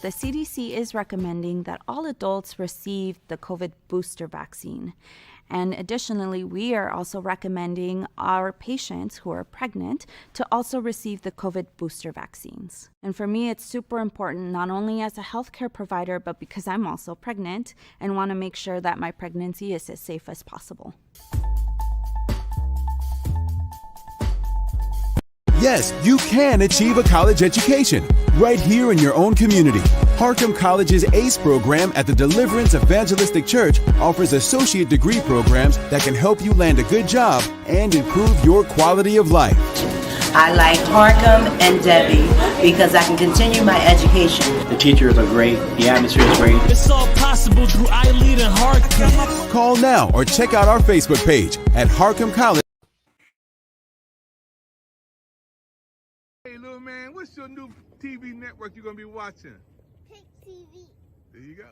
The CDC is recommending that all adults receive the COVID booster vaccine. And additionally, we are also recommending our patients who are pregnant to also receive the COVID booster vaccines. And for me, it's super important, not only as a healthcare provider, but because I'm also pregnant and want to make sure that my pregnancy is as safe as possible. Yes, you can achieve a college education right here in your own community. Harcum College's ACE program at the Deliverance Evangelistic Church offers associate degree programs that can help you land a good job and improve your quality of life. I like Harcum and Debbie because I can continue my education. The teachers are great. The atmosphere is great. It's all possible through iLead and Harcum. Call now or check out our Facebook page at Harcum College. Hey, little man, what's your new TV network you're going to be watching? Pick TV. There you go.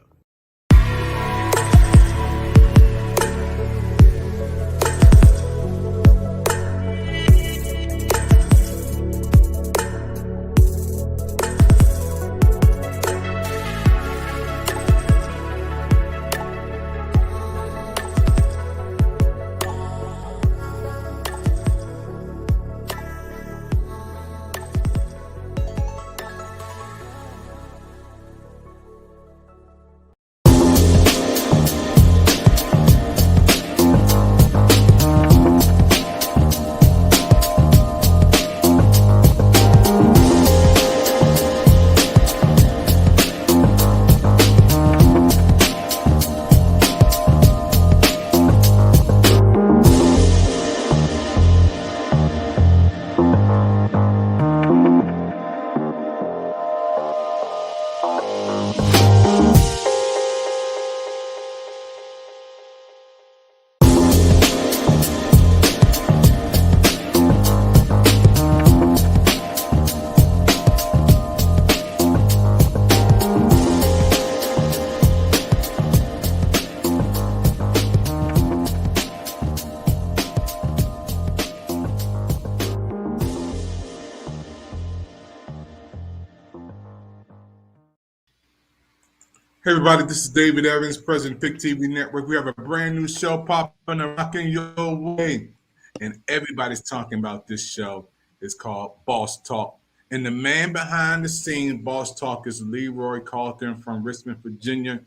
Hey everybody, this is David Evans, President of Pick TV Network. We have a brand new show popping and rocking your way. And everybody's talking about this show. It's called Boss Talk. And the man behind the scene, Boss Talk, is Leroy Carlton from Richmond, Virginia.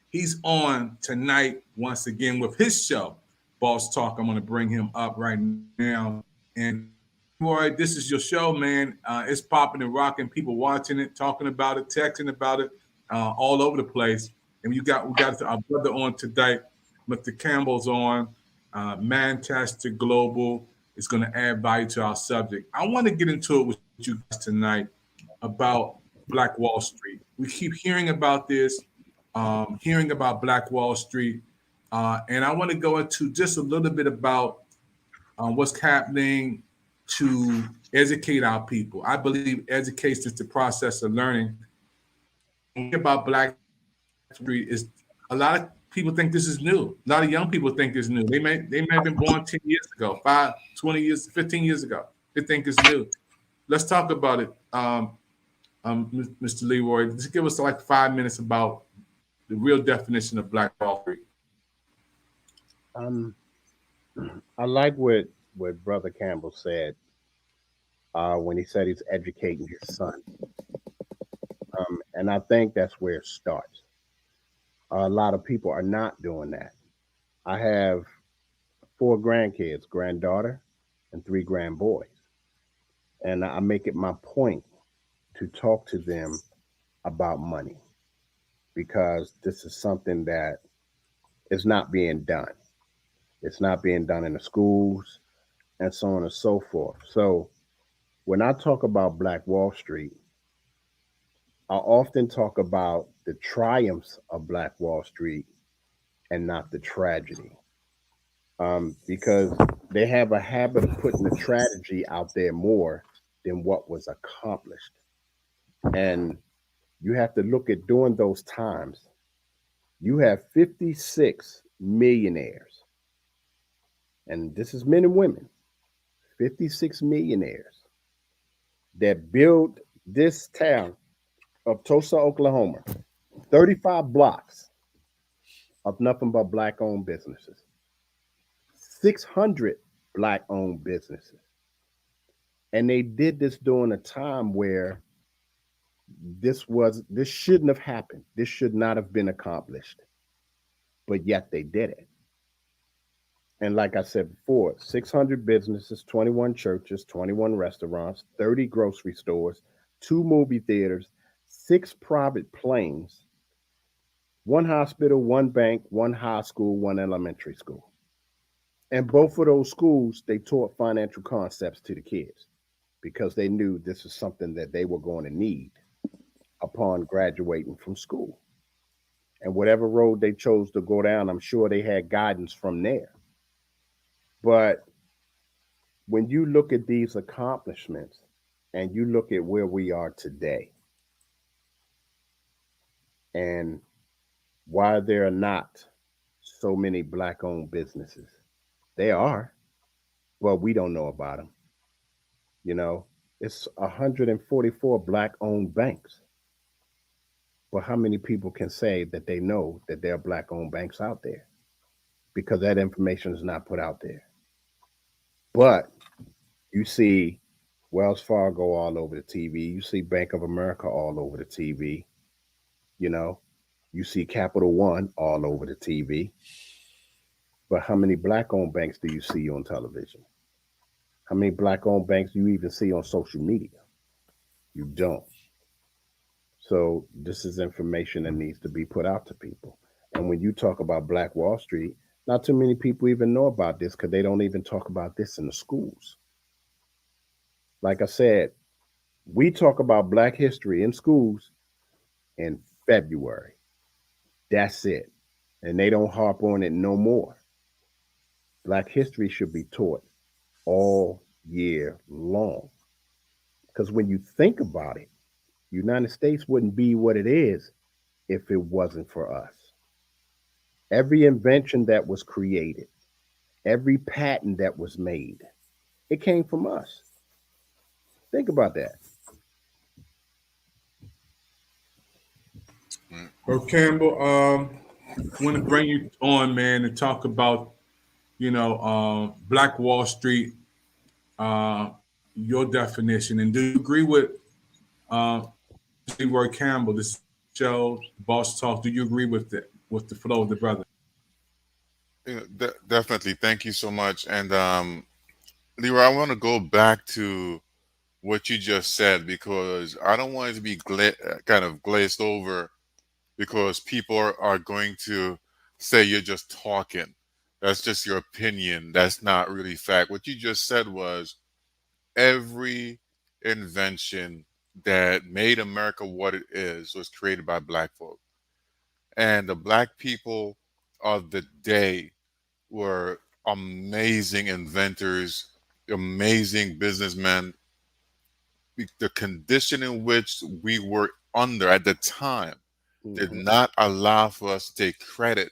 He's on tonight once again with his show, Boss Talk. I'm going to bring him up right now. And Leroy, this is your show, man. It's popping and rocking. People watching it, talking about it, texting about it. All over the place, and we got our brother on today. Mr. Campbell's on. Manchester Global is going to add value to our subject. I want to get into it with you guys tonight about Black Wall Street. We keep hearing about this, hearing about Black Wall Street, and I want to go into just a little bit about what's happening to educate our people. I believe education is the process of learning. About Black Street is a lot of people think this is new. A lot of young people think it's new. They may have been born 10 years ago, 5, 20 years, 15 years ago. They think it's new. Let's talk about it, Mr. Leroy. Just give us like 5 minutes about the real definition of Black Wall Street. I like what Brother Campbell said when he said he's educating his son. And I think that's where it starts. A lot of people are not doing that. I have 4 grandkids, granddaughter, and 3 grandboys. And I make it my point to talk to them about money because this is something that is not being done. It's not being done in the schools and so on and so forth. So when I talk about Black Wall Street, I often talk about the triumphs of Black Wall Street and not the tragedy. Because they have a habit of putting the tragedy out there more than what was accomplished. And you have to look at during those times, you have 56 millionaires, and this is men and women, 56 millionaires that built this town of Tulsa, Oklahoma, 35 blocks of nothing but black owned businesses, 600 black owned businesses. And they did this during a time where this shouldn't have happened. This should not have been accomplished. But yet they did it. And like I said before, 600 businesses, 21 churches, 21 restaurants, 30 grocery stores, two movie theaters, six private planes, one hospital, one bank, one high school, one elementary school. And both of those schools, they taught financial concepts to the kids because they knew this is something that they were going to need upon graduating from school. And whatever road they chose to go down, I'm sure they had guidance from there. But when you look at these accomplishments and you look at where we are today and why there are not so many black owned businesses, they are, but we don't know about them. You know, it's 144 black owned banks. But how many people can say that they know that there are black owned banks out there? Because that information is not put out there. But you see Wells Fargo all over the TV. You see Bank of America all over the TV. You know, you see Capital One all over the TV. But how many black owned banks do you see on television? How many black owned banks do you even see on social media? You don't. So this is information that needs to be put out to people. And when you talk about Black Wall Street, not too many people even know about this because they don't even talk about this in the schools. Like I said, we talk about Black history in schools in February. That's it. And they don't harp on it no more. Black history should be taught all year long. Because when you think about it, United States wouldn't be what it is if it wasn't for us. Every invention that was created, every patent that was made, it came from us. Think about that. Well, Campbell, want to bring you on, man, and talk about, Black Wall Street, your definition. And do you agree with uh, Leroy Campbell, this show, Boss Talk? Do you agree with the flow of the brother? Definitely. Thank you so much. And Leroy, I want to go back to what you just said because I don't want it to be kind of glazed over because people are going to say you're just talking. That's just your opinion. That's not really fact. What you just said was every invention that made America what it is was created by black folk. And the black people of the day were amazing inventors, amazing businessmen. The condition in which we were under at the time did Mm-hmm. not allow for us to take credit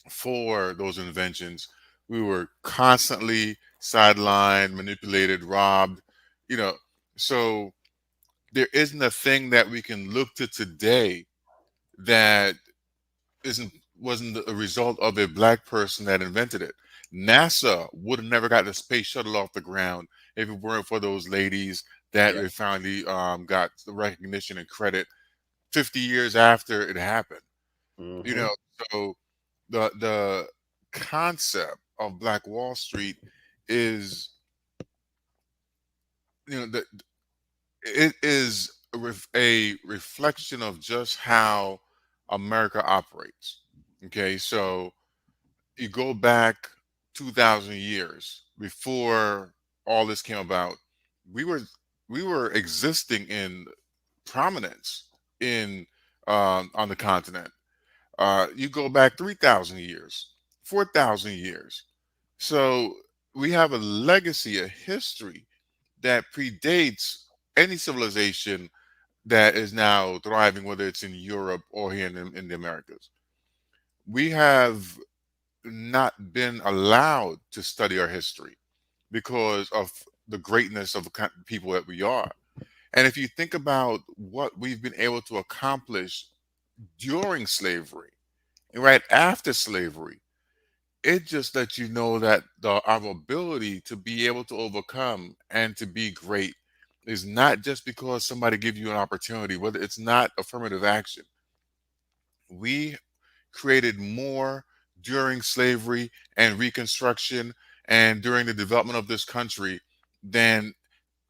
for those inventions. We were constantly sidelined, manipulated, robbed, you know. So there isn't a thing that we can look to today that isn't wasn't a result of a black person that invented it. NASA would have never got the space shuttle off the ground if it weren't for those ladies that Yep. finally got the recognition and credit 50 years after it happened. You Mm-hmm. know, so the concept of Black Wall Street is, you know, it is a reflection of just how America operates. Okay, so you go back 2,000 years before all this came about, we were we were existing in prominence in on the continent. You go back 3,000 years, 4,000 years. So we have a legacy, a history that predates any civilization that is now thriving, whether it's in Europe or here in the Americas. We have not been allowed to study our history because of the greatness of the people that we are. And if you think about what we've been able to accomplish during slavery and right after slavery, it just lets you know that our ability to be able to overcome and to be great is not just because somebody gives you an opportunity, whether it's not affirmative action. We created more during slavery and Reconstruction and during the development of this country than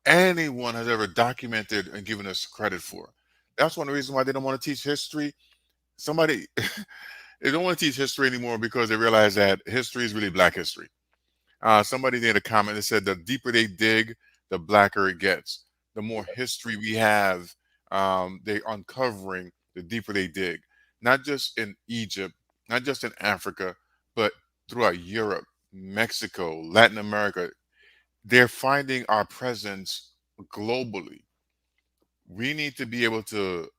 anyone has ever documented and given us credit for. That's one of the reasons why they don't want to teach history. Somebody, they don't want to teach history anymore because they realize that history is really Black history. Somebody made a comment that said the deeper they dig, the blacker it gets. The more history we have, they uncovering, the deeper they dig. Not just in Egypt, not just in Africa, but throughout Europe, Mexico, Latin America. They're finding our presence globally. We need to be able to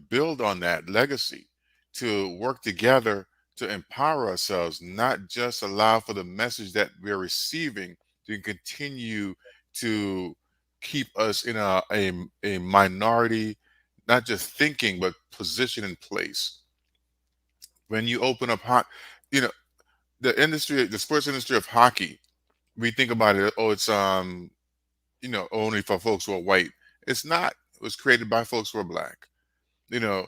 build on that legacy, to work together to empower ourselves, not just allow for the message that we're receiving to continue to keep us in a minority, not just thinking but position in place. When you open up you know, the sports industry of hockey, we think about it, oh, it's only for folks who are white. It's not. It was created by folks who are Black. You know,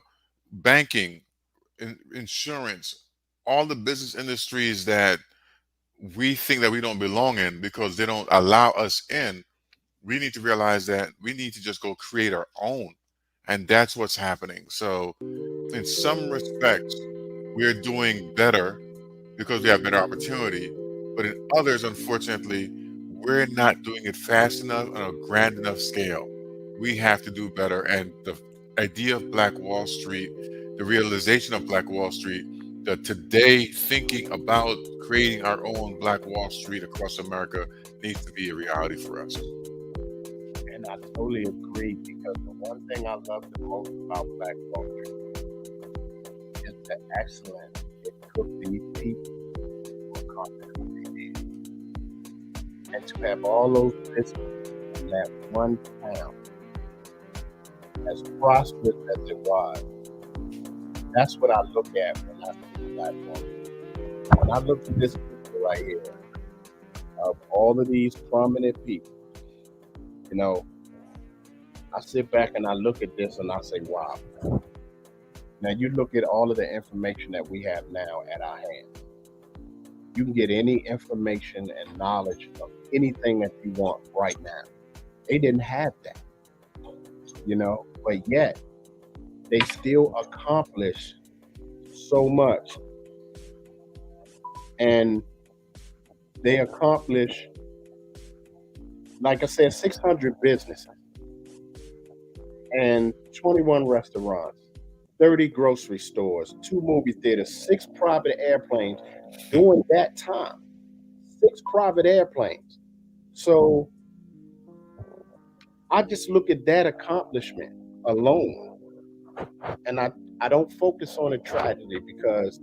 banking, insurance, all the business industries that we think that we don't belong in because they don't allow us in. We need to realize that we need to just go create our own, and that's what's happening. So in some respects, we're doing better because we have better opportunity. But in others, unfortunately, we're not doing it fast enough on a grand enough scale. We have to do better. And the idea of Black Wall Street, the realization of Black Wall Street, the today thinking about creating our own Black Wall Street across America needs to be a reality for us. And I totally agree because the one thing I love the most about Black Wall Street is the excellence it took these people to accomplish what they did. And to have all those businesses in that one town, as prosperous as it was, that's what I look at when I see Black Wall Street. When I look at this picture right here of all of these prominent people, you know, I sit back and I look at this and I say, wow. Now you look at all of the information that we have now at our hands. You can get any information and knowledge of anything that you want right now. They didn't have that, but yet they still accomplish so much. And they accomplish, like I said, 600 businesses and 21 restaurants, 30 grocery stores, 2 movie theaters, 6 private airplanes during that time. 6 private airplanes. So I just look at that accomplishment alone. And I don't focus on the tragedy because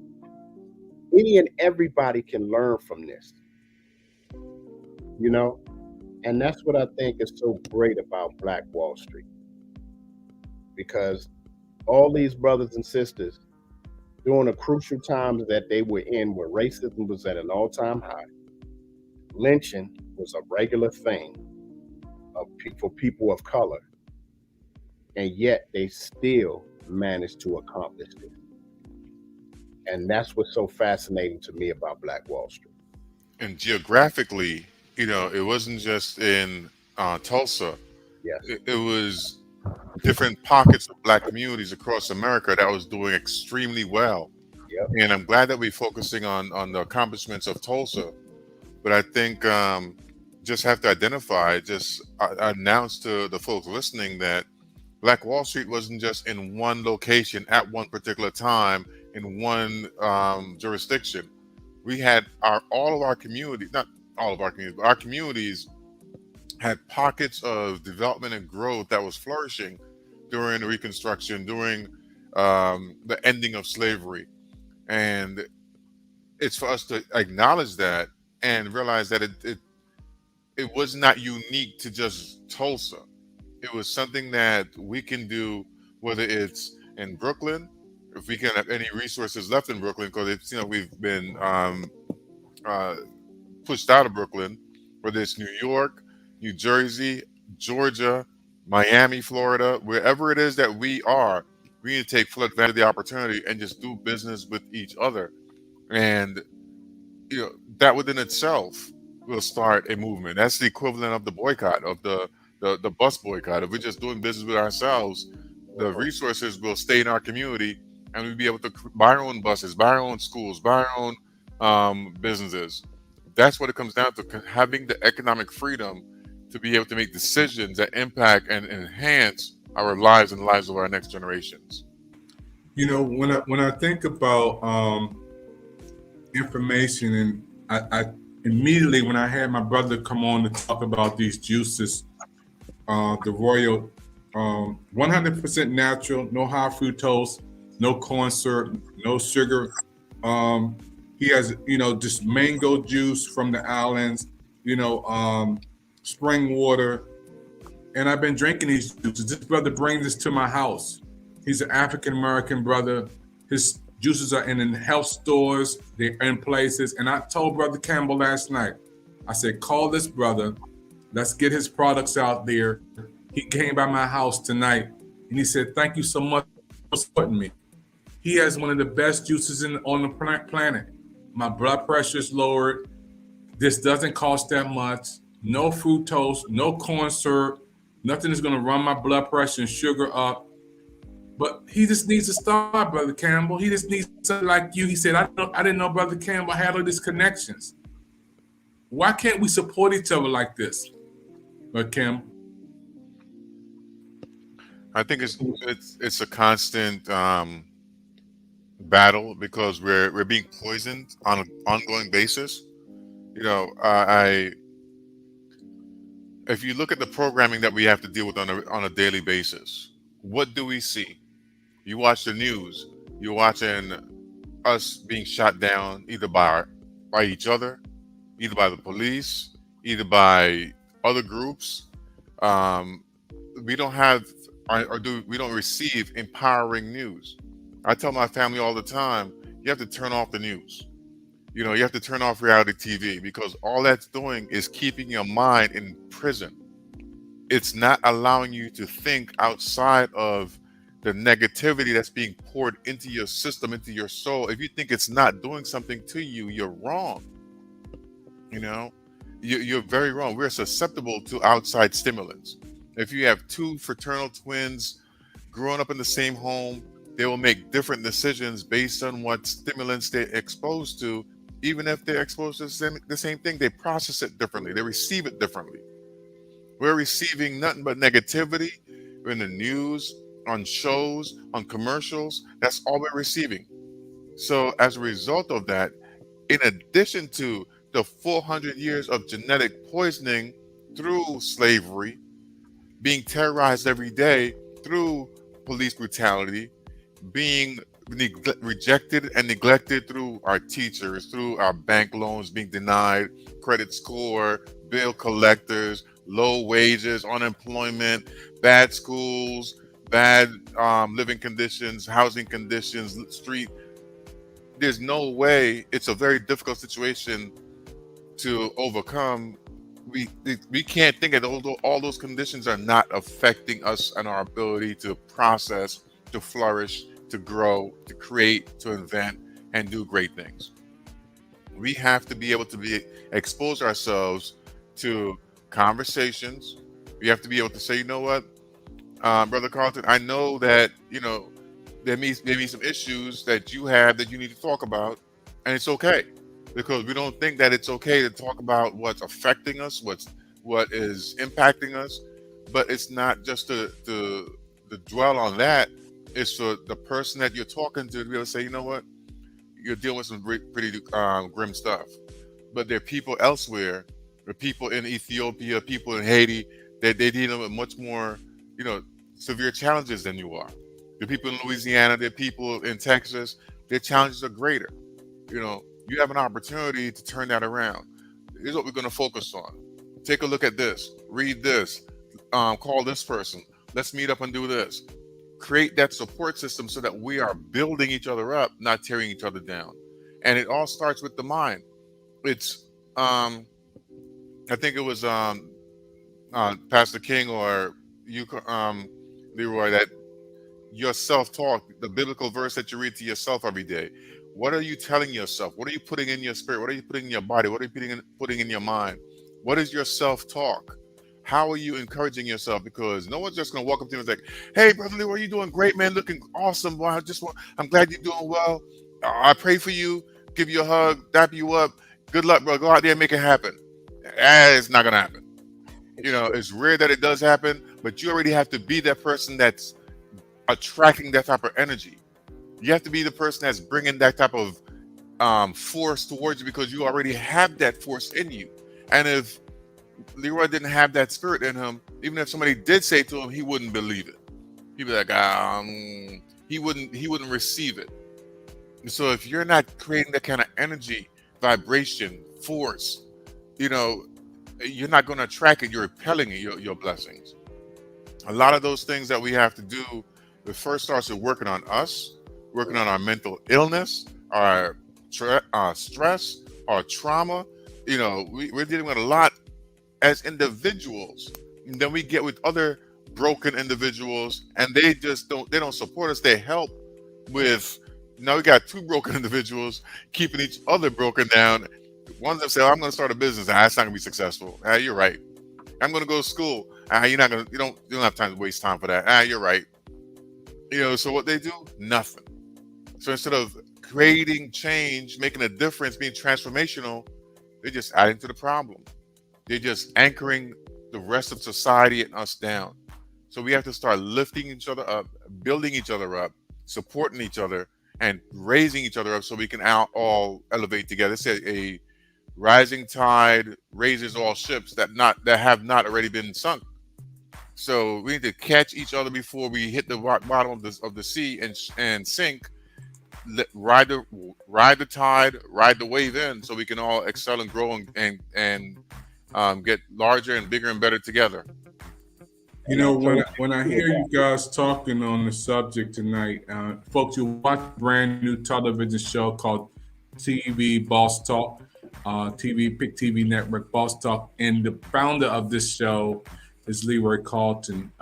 any and everybody can learn from this. And that's what I think is so great about Black Wall Street. Because all these brothers and sisters during the crucial times that they were in where racism was at an all-time high, lynching was a regular thing for people of color, and yet they still managed to accomplish it. And that's what's so fascinating to me about Black Wall Street. And geographically, it wasn't just in Tulsa. Yes. It was different pockets of black communities across America that was doing extremely well. Yep. And I'm glad that we're focusing on the accomplishments of Tulsa. But I think just have to identify, just announce to the folks listening that Black Wall Street wasn't just in one location at one particular time in one jurisdiction. We had all of our communities, not all of our communities, but our communities had pockets of development and growth that was flourishing during the Reconstruction, during the ending of slavery. And it's for us to acknowledge that and realize that it was not unique to just Tulsa. It was something that we can do, whether it's in Brooklyn, if we can have any resources left in Brooklyn, because it's, we've been uh, pushed out of Brooklyn, whether it's New York, New Jersey, Georgia, Miami, Florida, wherever it is that we are, we need to take full advantage of the opportunity and just do business with each other. And that within itself will start a movement. That's the equivalent of the boycott, of the bus boycott. If we're just doing business with ourselves, the resources will stay in our community, and we'll be able to buy our own buses, buy our own schools, buy our own businesses. That's what it comes down to: having the economic freedom to be able to make decisions that impact and enhance our lives and the lives of our next generations. When I think about information, and I immediately, when I had my brother come on to talk about these juices, the Royal, 100% natural, no high fructose, no corn syrup, no sugar. He has, just mango juice from the islands, spring water. And I've been drinking these juices. This brother brings this to my house. He's an African-American brother. His juices are in health stores. They're in places. And I told Brother Campbell last night, I said, call this brother. Let's get his products out there. He came by my house tonight, and he said, thank you so much for supporting me. He has one of the best juices on the planet. My blood pressure is lowered. This doesn't cost that much. No fructose, no corn syrup. Nothing is going to run my blood pressure and sugar up. But he just needs to start, Brother Campbell. He just needs something like you. He said, I didn't know Brother Campbell had all these connections. Why can't we support each other like this, Brother Campbell? I think it's a constant battle, because we're being poisoned on an ongoing basis. If you look at the programming that we have to deal with on a daily basis, what do we see? You watch the news, you're watching us being shot down either by each other, either by the police, either by other groups. We don't have we don't receive empowering news. I tell my family all the time, you have to turn off the news. You have to turn off reality TV, because all that's doing is keeping your mind in prison. It's not allowing you to think outside of the negativity that's being poured into your system, into your soul. If you think it's not doing something to you, you're wrong. You're very wrong. We're susceptible to outside stimulants. If you have two fraternal twins growing up in the same home, they will make different decisions based on what stimulants they're exposed to. Even if they're exposed to the same thing, they process it differently. They receive it differently. We're receiving nothing but negativity in the news, on shows, on commercials. That's all we're receiving. So as a result of that, in addition to the 400 years of genetic poisoning through slavery, being terrorized every day through police brutality, being rejected and neglected through our teachers, through our bank loans being denied, credit score, bill collectors, low wages, unemployment, bad schools, bad living conditions, housing conditions, street. There's no way. It's a very difficult situation to overcome. We can't think that all those conditions are not affecting us and our ability to process, to flourish, to grow, to create, to invent, and do great things. We have to be able to expose ourselves to conversations You have to be able to say, you know what, Brother Carlton, I know that, there may be some issues that you have that you need to talk about, and it's okay, because we don't think that it's okay to talk about what's affecting us, what is impacting us, but it's not just to dwell on that. It's for the person that you're talking to be able to say, you know what, you're dealing with some pretty grim stuff, but there are people elsewhere, there are people in Ethiopia, people in Haiti, that they dealing with much more, severe challenges than you are. The people in Louisiana, the people in Texas, their challenges are greater. You have an opportunity to turn that around. Here's what we're going to focus on. Take a look at this. Read this. Call this person. Let's meet up and do this. Create that support system so that we are building each other up, not tearing each other down. And it all starts with the mind. It's, I think it was Pastor King or you, Leroy, that your self-talk, the biblical verse that you read to yourself every day. What are you telling yourself? What are you putting in your spirit? What are you putting in your body? What are you putting in your mind? What is your self-talk? How are you encouraging yourself? Because no one's just going to walk up to you and say, hey, Brother Leroy, you doing great, man. Looking awesome. Well, I'm glad you're doing well. I pray for you, give you a hug, dap you up. Good luck, bro. Go out there and make it happen. It's not going to happen. It's rare that it does happen, but you already have to be that person that's attracting that type of energy. You have to be the person that's bringing that type of force towards you, because you already have that force in you. And if Leroy didn't have that spirit in him, even if somebody did say to him, he wouldn't believe it. He'd be like, he wouldn't receive it. And so if you're not creating that kind of energy, vibration, force, you're not going to attract it. You're repelling it, your blessings. A lot of those things that we have to do, it first starts with working on us, working on our mental illness, our stress, our trauma. We're dealing with a lot as individuals. And then we get with other broken individuals, and they don't support us. They help with, now we got two broken individuals keeping each other broken down. One of them say, I'm going to start a business. It's not going to be successful. You're right. I'm going to go to school. You don't have time to waste time for that. You're right. So what they do? Nothing. So instead of creating change, making a difference, being transformational, they're just adding to the problem. They're just anchoring the rest of society and us down. So we have to start lifting each other up, building each other up, supporting each other, and raising each other up so we can all elevate together. It said a rising tide raises all ships that have not already been sunk. So we need to catch each other before we hit the bottom of the sea and sink. Ride the tide, ride the wave in, so we can all excel and grow and get larger and bigger and better together. When I hear you guys talking on the subject tonight, folks, you watch a brand new television show called TV Boss Talk, Pick TV Network Boss Talk, and the founder of this show is Leroy Carlton.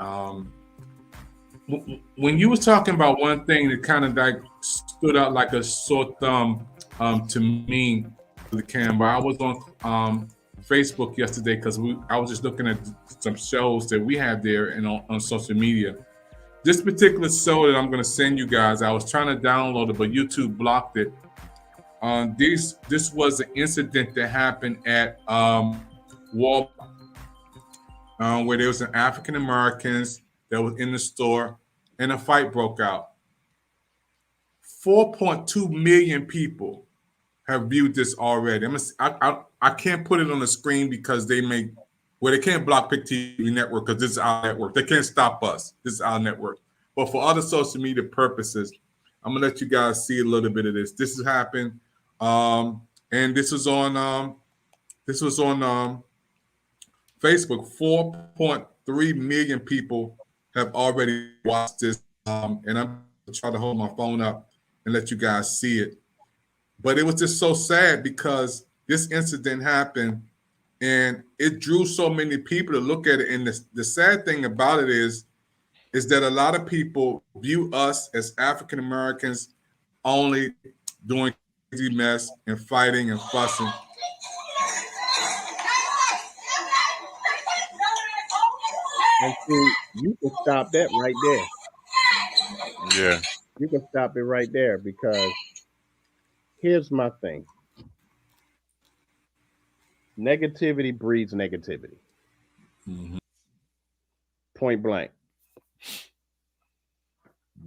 When you was talking about one thing that kind of like stood out like a sore thumb to me, the camera, I was on Facebook yesterday because I was just looking at some shows that we have there and on social media. This particular show that I'm going to send you guys, I was trying to download it, but YouTube blocked it. This was an incident that happened at Walmart, where there was some African Americans that was in the store, and a fight broke out. 4.2 million people have viewed this already. I can't put it on the screen because they can't block Pick TV Network because this is our network. They can't stop us. This is our network. But for other social media purposes, I'm gonna let you guys see a little bit of this. This has happened, and this was on Facebook. 4.3 million people have already watched this, and I'm gonna try to hold my phone up and let you guys see it. But it was just so sad because this incident happened and it drew so many people to look at it. And the sad thing about it is that a lot of people view us as African Americans only doing crazy mess and fighting and fussing. And see, you can stop that right there. Yeah. You can stop it right there because here's my thing. Negativity breeds negativity. Point blank.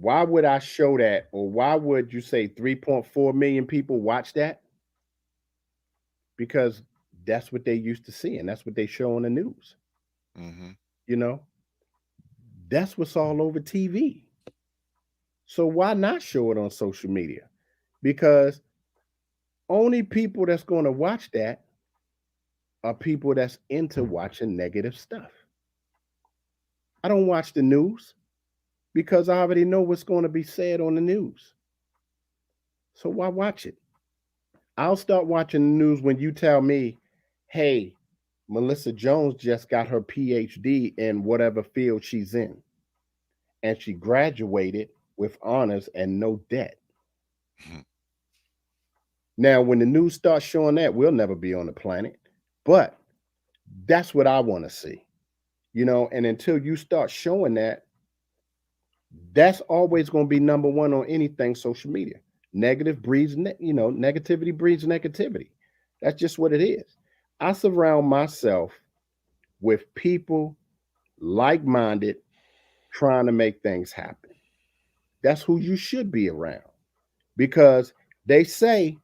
Why would I show that, or why would you say 3.4 million people watch that? Because that's what they used to see, and that's what they show on the news. Hmm. You know, that's what's all over TV. So why not show it on social media? Because only people that's going to watch that are people that's into watching negative stuff. I don't watch the news because I already know what's going to be said on the news. So why watch it? I'll start watching the news when you tell me, hey, Melissa Jones just got her PhD in whatever field she's in, and she graduated with honors and no debt. Now, when the news starts showing that, we'll never be on the planet. But that's what I want to see, and until you start showing that, that's always going to be number one on anything social media. Negativity breeds negativity. That's just what it is. I surround myself with people like-minded trying to make things happen. That's who you should be around because they say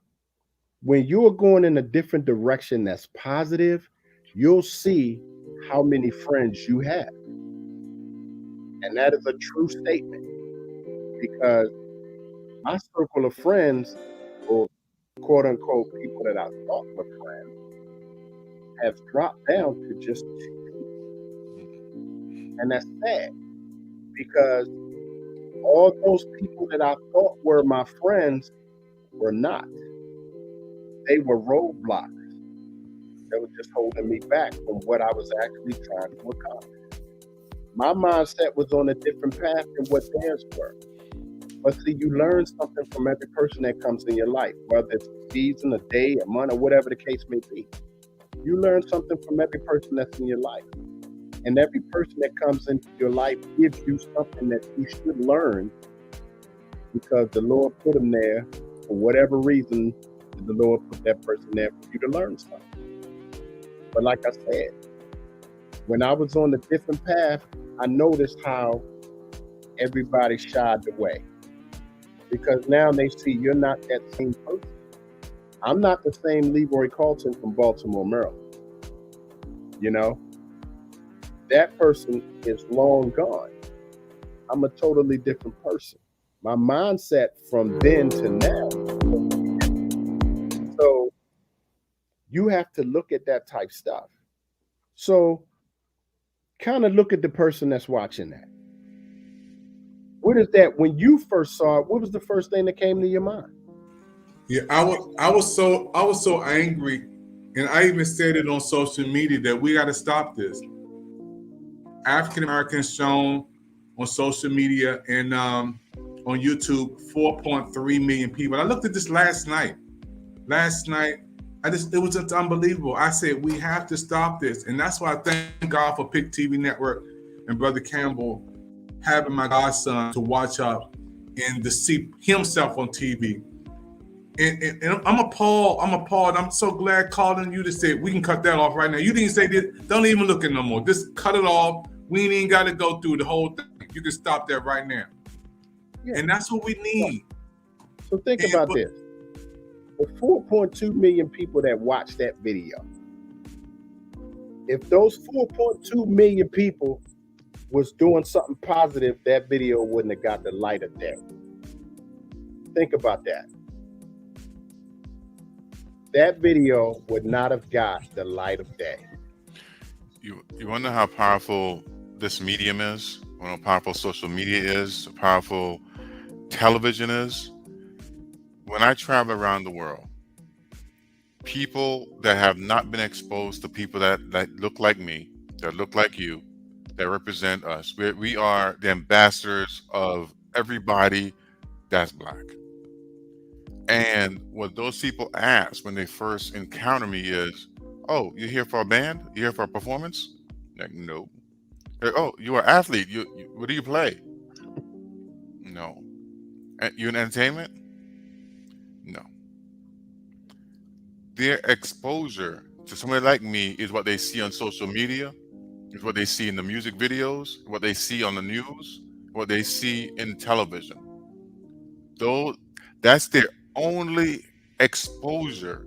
when you're going in a different direction that's positive, you'll see how many friends you have. And that is a true statement because my circle of friends, or quote unquote people that I thought were friends, have dropped down to just two people. And that's sad because all those people that I thought were my friends were not. They were roadblocks that were just holding me back from what I was actually trying to accomplish. My mindset was on a different path than what theirs were. But see, you learn something from every person that comes in your life, whether it's a season, a day, a month, or whatever the case may be. You learn something from every person that's in your life. And every person that comes into your life gives you something that you should learn because the Lord put them there for whatever reason. The Lord put that person there for you to learn something. But like I said, when I was on a different path, I noticed how everybody shied away. Because now they see you're not that same person. I'm not the same Leroy Carlton from Baltimore, Maryland. That person is long gone. I'm a totally different person. My mindset from then to now. So you have to look at that type stuff. So kind of look at the person that's watching that. What is that? When you first saw it, what was the first thing that came to your mind? Yeah, I was so angry, and I even said it on social media that we got to stop this. African Americans shown on social media and on YouTube 4.3 million people. I looked at this last night. It was just unbelievable. I said we have to stop this, and that's why I thank God for Pick TV Network and Brother Campbell having my godson to watch up and to see himself on TV. And I'm appalled. I'm so glad calling you to say we can cut that off right now. You didn't say this. Don't even look at no more. Just cut it off. We ain't even got to go through the whole thing. You can stop that right now. Yeah. And that's what we need. So think about this. The 4.2 million people that watched that video, if those 4.2 million people was doing something positive, that video wouldn't have got the light of day. Think about that. That video would not have got the light of day. You wonder how powerful this medium is, how powerful social media is, how powerful television is. When I travel around the world, people that have not been exposed to people that look like me, that look like you, that represent us, we are the ambassadors of everybody that's Black. And what those people ask when they first encounter me is, "Oh, you're here for a band? You're here for a performance?" Like, no. Oh, you're an athlete. You what do you play? No. You in entertainment? No. Their exposure to somebody like me is what they see on social media, is what they see in the music videos, what they see on the news, what they see in television. Though that's their only exposure.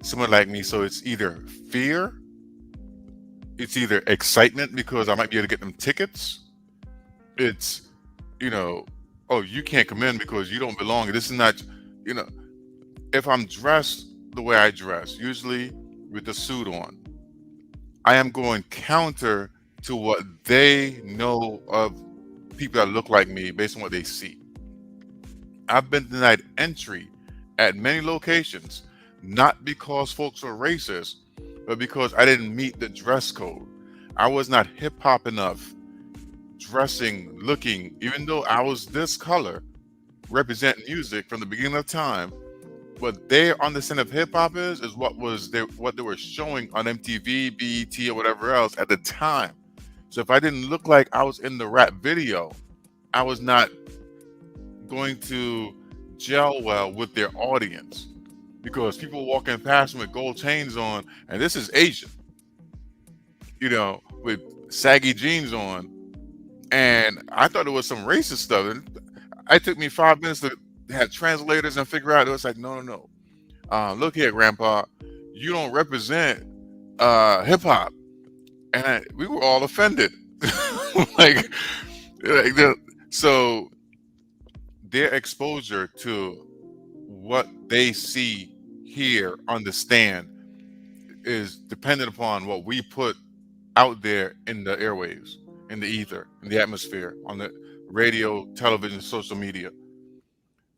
Someone like me, so it's either fear, it's either excitement because I might be able to get them tickets. It's, you know, oh, you can't come in because you don't belong. This is not, you know, if I'm dressed the way I dress, usually with the suit on, I am going counter to what they know of people that look like me based on what they see. I've been denied entry at many locations, not because folks were racist, but because I didn't meet the dress code. I was not hip hop enough, dressing, looking, even though I was this color, represent music from the beginning of time. What their understanding of hip hop is what they were showing on MTV, BET, or whatever else at the time. So if I didn't look like I was in the rap video, I was not going to gel well with their audience because people walking past me with gold chains on, and this is Asian, with saggy jeans on, and I thought it was some racist stuff. And it took me 5 minutes to have translators and figure out. It was like, no, no, no. Look here, Grandpa, you don't represent hip hop, and we were all offended. like, so their exposure to what they see, hear, understand is dependent upon what we put out there in the airwaves, in the ether, in the atmosphere, on the radio, television, social media.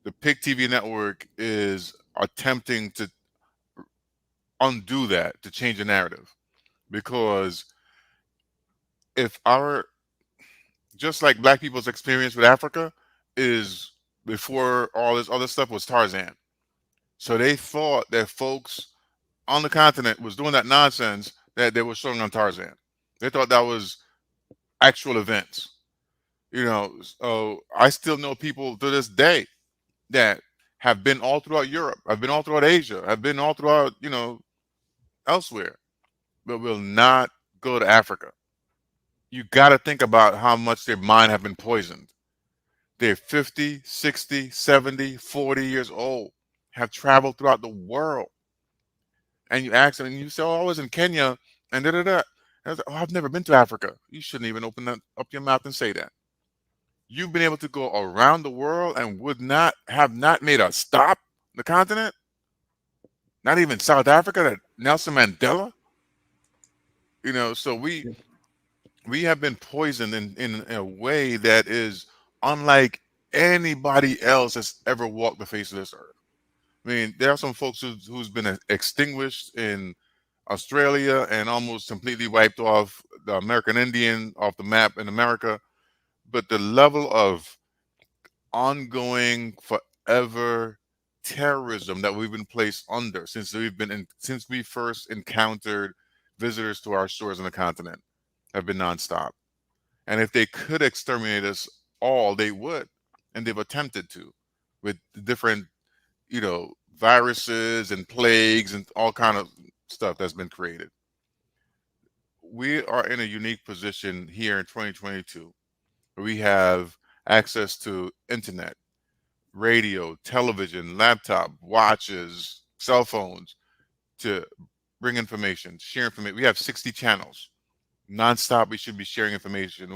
The PIC TV network is attempting to undo that, to change the narrative. Because if just like black people's experience with Africa is before all this other stuff was Tarzan. So they thought that folks on the continent was doing that nonsense that they were showing on Tarzan. They thought that was actual events. So I still know people to this day that have been all throughout Europe. I've been all throughout Asia. I've been all throughout, elsewhere, but will not go to Africa. You got to think about how much their mind have been poisoned. They're 50, 60, 70, 40 years old, have traveled throughout the world. And you ask them, and you say, oh, I was in Kenya, and da-da-da. And I was like, oh, I've never been to Africa. You shouldn't even open up your mouth and say that. You've been able to go around the world and have not made a stop on the continent? Not even South Africa, that Nelson Mandela? So we have been poisoned in a way that is unlike anybody else that's ever walked the face of this earth. I mean, there are some folks who's been extinguished in Australia and almost completely wiped off the American Indian off the map in America. But the level of ongoing, forever terrorism that we've been placed under since we first encountered visitors to our shores on the continent have been nonstop. And if they could exterminate us all, they would, and they've attempted to, with different, viruses and plagues and all kind of stuff that's been created. We are in a unique position here in 2022 where we have access to internet, radio, television, laptop, watches, cell phones to bring information, share information. We have 60 channels nonstop. We should be sharing information.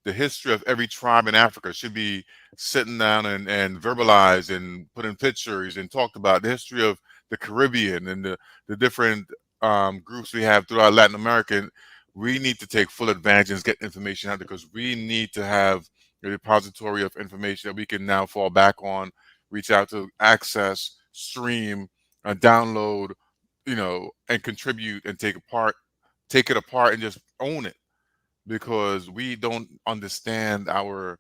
The history of every tribe in Africa should be sitting down and verbalized and put in pictures and talked about. The history of the Caribbean and the different groups we have throughout Latin America. And we need to take full advantage and get information out because we need to have a repository of information that we can now fall back on, reach out to, access, stream, download, and contribute and take it apart and just own it, because we don't understand our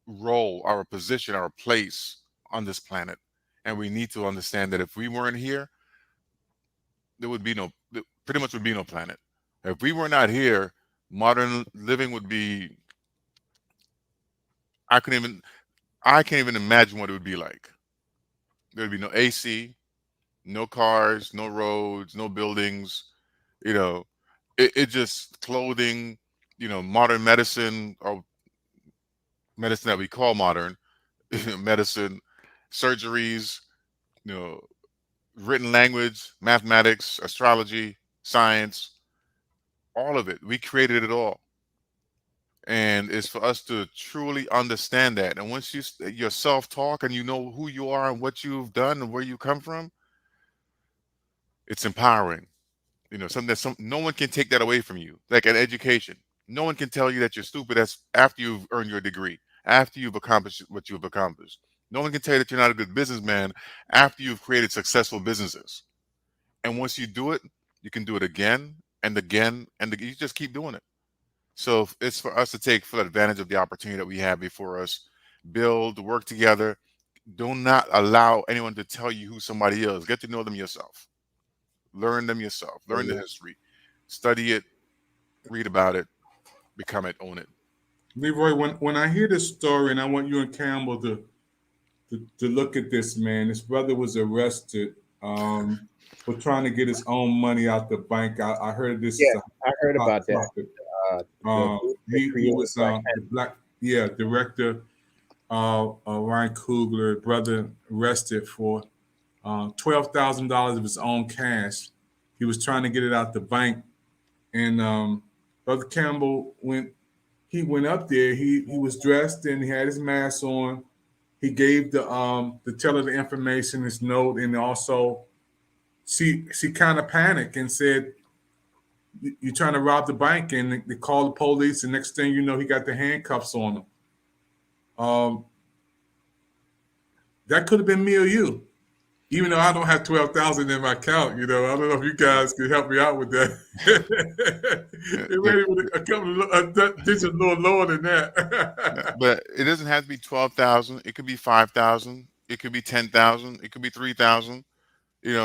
role, our position, our place on this planet. And we need to understand that if we weren't here, there pretty much would be no planet. If we were not here, Modern living would be, I couldn't even I can't even imagine what it would be like. There'd be no AC, no cars, no roads, no buildings, you know, it just clothing, modern medicine, or medicine that we call modern, medicine, surgeries, you know, written language, mathematics, astrology, science, all of it. We created it all. And it's for us to truly understand that. And once your self talk and you know who you are and what you've done and where you come from, it's empowering. Something that no one can take that away from you. Like an education, no one can tell you that you're stupid. That's after you've earned your degree, after you've accomplished what you've accomplished. No one can tell you that you're not a good businessman after you've created successful businesses. And once you do it, you can do it again and again and you just keep doing it. So it's for us to take full advantage of the opportunity that we have before us, build, work together. Do not allow anyone to tell you who somebody is. Get to know them yourself. Learn them yourself. Oh, Learn the yeah. history. Study it. Read about it. Become it. Own it. Leroy, when I hear this story, and I want you and Campbell to look at this, man. This brother was arrested for trying to get his own money out the bank. I heard this is Yeah, a I heard hot about that. topic. The group that He created was Black the black, yeah, director Ryan Coogler, brother, arrested for $12,000 of his own cash. He was trying to get it out the bank, and Brother Campbell went up there. He was dressed and he had his mask on. He gave the teller the information, his note, and also she kind of panicked and said, "You're trying to rob the bank," and they called the police. And next thing you know, he got the handcuffs on him. Um, that could have been me or you, even though I don't have 12,000 in my account. I don't know if you guys could help me out with that. It Look, maybe with a couple of digits a little lower than that. but it doesn't have to be 12,000. It could be 5,000. It could be 10,000. It could be 3,000.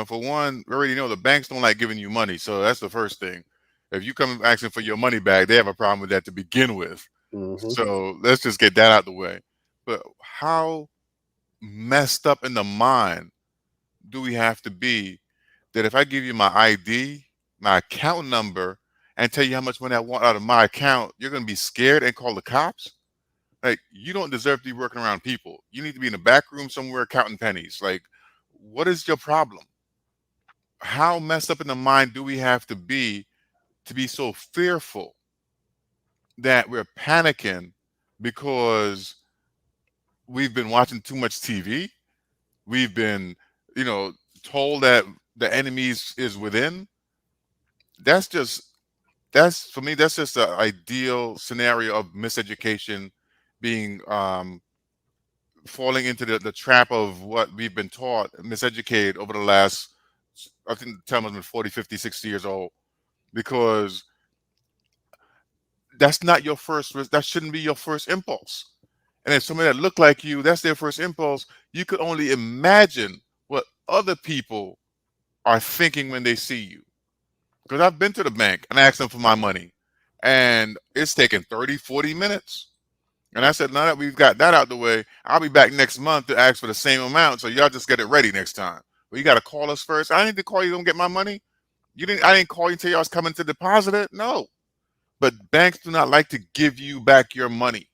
For one, we already know the banks don't like giving you money, so that's the first thing. If you come asking for your money back, they have a problem with that to begin with. hmm So let's just get that out the way. But how messed up in the mind do we have to be that if I give you my ID, my account number, and tell you how much money I want out of my account, you're going to be scared and call the cops? Like, you don't deserve to be working around people. You need to be in the back room somewhere counting pennies. Like, what is your problem? How messed up in the mind do we have to be so fearful that we're panicking because we've been watching too much TV? We've been, you know, told that the enemies is within. That's just that's for me. That's just an ideal scenario of miseducation, being falling into the trap of what we've been taught, miseducated over the last. I think the time has been 40, 50, 60 years old, because that's not your first. That shouldn't be your first impulse. And if somebody that look like you, that's their first impulse, you could only imagine what other people are thinking when they see you. Because I've been to the bank and asked them for my money, and it's taken 30, 40 minutes. And I said, now that we've got that out the way, I'll be back next month to ask for the same amount. So y'all just get it ready next time. Well, you got to call us first. I need to call you, don't get my money. I didn't call you until y'all was coming to deposit it. No. But banks do not like to give you back your money.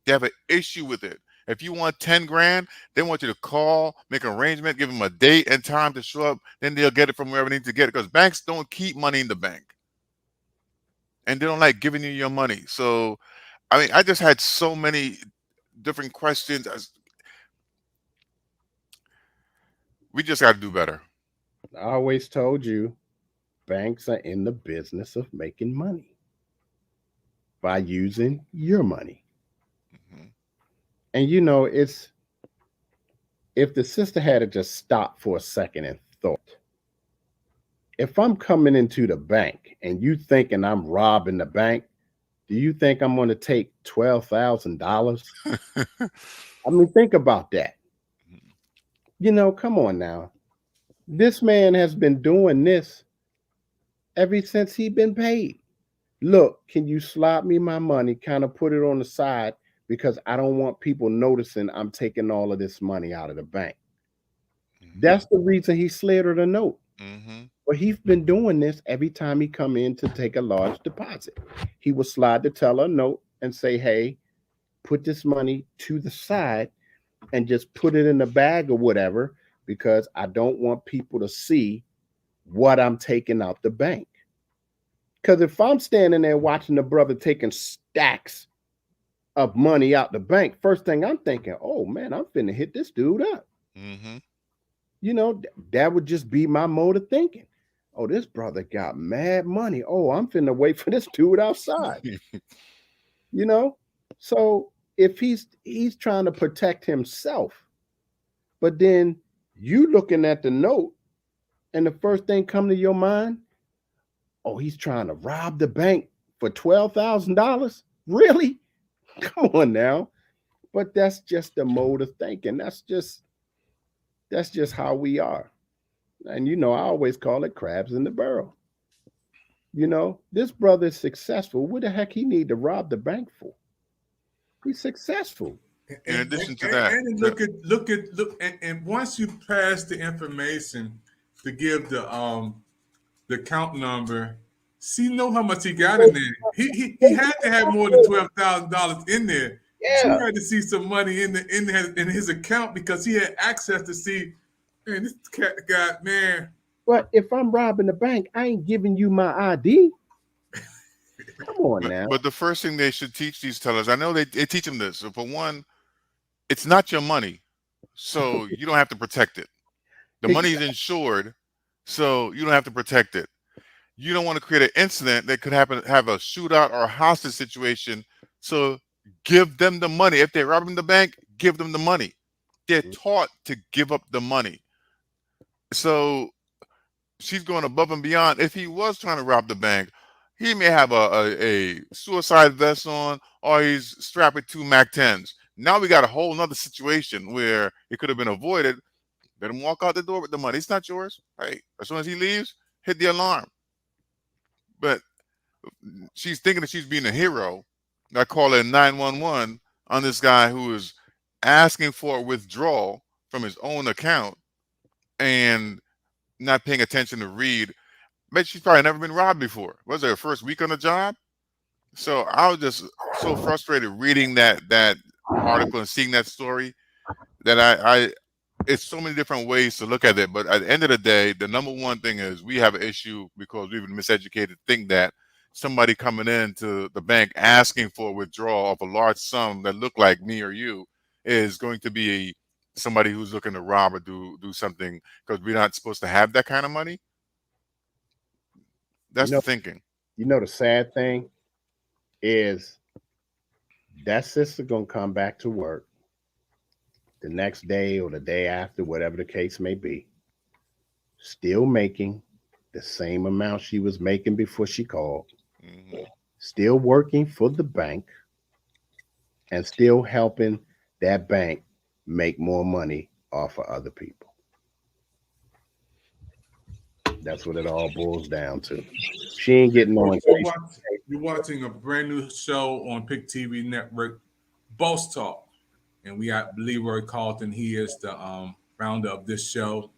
They have an issue with it. If you want 10 grand, they want you to call, make an arrangement, give them a date and time to show up. Then they'll get it from wherever they need to get it, because banks don't keep money in the bank. And they don't like giving you your money. So, I mean, I just had so many different questions. We just got to do better. I always told you banks are in the business of making money by using your money. Mhm. And it's if the sister had to just stop for a second and thought, if I'm coming into the bank and you thinking I'm robbing the bank, do you think I'm going to take $12,000? I mean, think about that. Come on now. This man has been doing this ever since he been paid. look, can you slide me my money, kind of put it on the side because I don't want people noticing I'm taking all of this money out of the bank. That's the reason he slid her the note. Mm-hmm. But he's been doing this every time he come in to take a large deposit. He would slide the teller a note and say, hey, put this money to the side and just put it in the bag or whatever, because I don't want people to see what I'm taking out the bank. Because if I'm standing there watching the brother taking stacks of money out the bank, first thing I'm thinking, oh man, I'm finna hit this dude up. Mm-hmm. You know, that would just be my mode of thinking. Oh, this brother got mad money. Oh, I'm finna wait for this dude outside. You know? So if he's trying to protect himself, but then you looking at the note and the first thing come to your mind, oh, he's trying to rob the bank for $12,000? Really? Come on now. But that's just the mode of thinking. That's just how we are. And you know, I always call it crabs in the barrel. You know, this brother is successful. What the heck he need to rob the bank for? He's successful. In addition to that, and look, and once you pass the information to give the account number, know how much he got in there. He had to have more than $12,000 in there. Yeah. So you had to see some money in his account because he had access to see. Man, this guy, man. But if I'm robbing the bank, I ain't giving you my ID. Come on now. But the first thing they should teach these tellers, I know they teach them this. So for one, it's not your money, so you don't have to protect it. The money is insured, so you don't have to protect it. You don't want to create an incident that could have a shootout or a hostage situation. So give them the money. If they're robbing the bank, give them the money. They're taught to give up the money. So she's going above and beyond. If he was trying to rob the bank, he may have a suicide vest on, or he's strapped with 2 MAC-10s. Now we got a whole nother situation where it could have been avoided. Let him walk out the door with the money. It's not yours. Hey, as soon as he leaves, hit the alarm. But she's thinking that she's being a hero. I call it 911 on this guy who is asking for a withdrawal from his own account and not paying attention to read. Bet she's probably never been robbed before. Was it her first week on the job? So I was just so frustrated reading that article and seeing that story that I it's so many different ways to look at it. But at the end of the day, the number one thing is we have an issue because we've been miseducated to think that somebody coming into the bank asking for a withdrawal of a large sum that look like me or you is going to be somebody who's looking to rob or do something, because we're not supposed to have that kind of money. That's the thinking. You know, the sad thing is that sister gonna come back to work the next day or the day after, whatever the case may be, still making the same amount she was making before she called, still working for the bank, and still helping that bank make more money off of other people. That's what it all boils down to. She ain't getting no increase. You're watching a brand new show on Pick TV Network, Boss Talk. And we got Leroy Carlton. He is the founder of this show.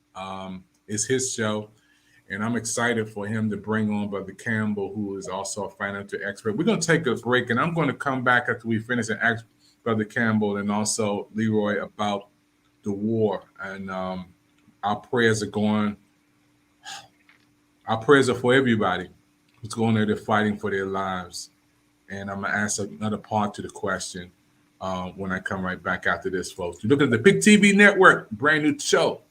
It's his show. And I'm excited for him to bring on Brother Campbell, who is also a financial expert. We're going to take a break, and I'm going to come back after we finish and ask Brother Campbell and also Leroy about the war. And our prayers are going. Our prayers are for everybody who's going there, they're fighting for their lives. And I'm going to ask another part to the question when I come right back after this, folks. You're looking at the Pick TV Network, brand new show,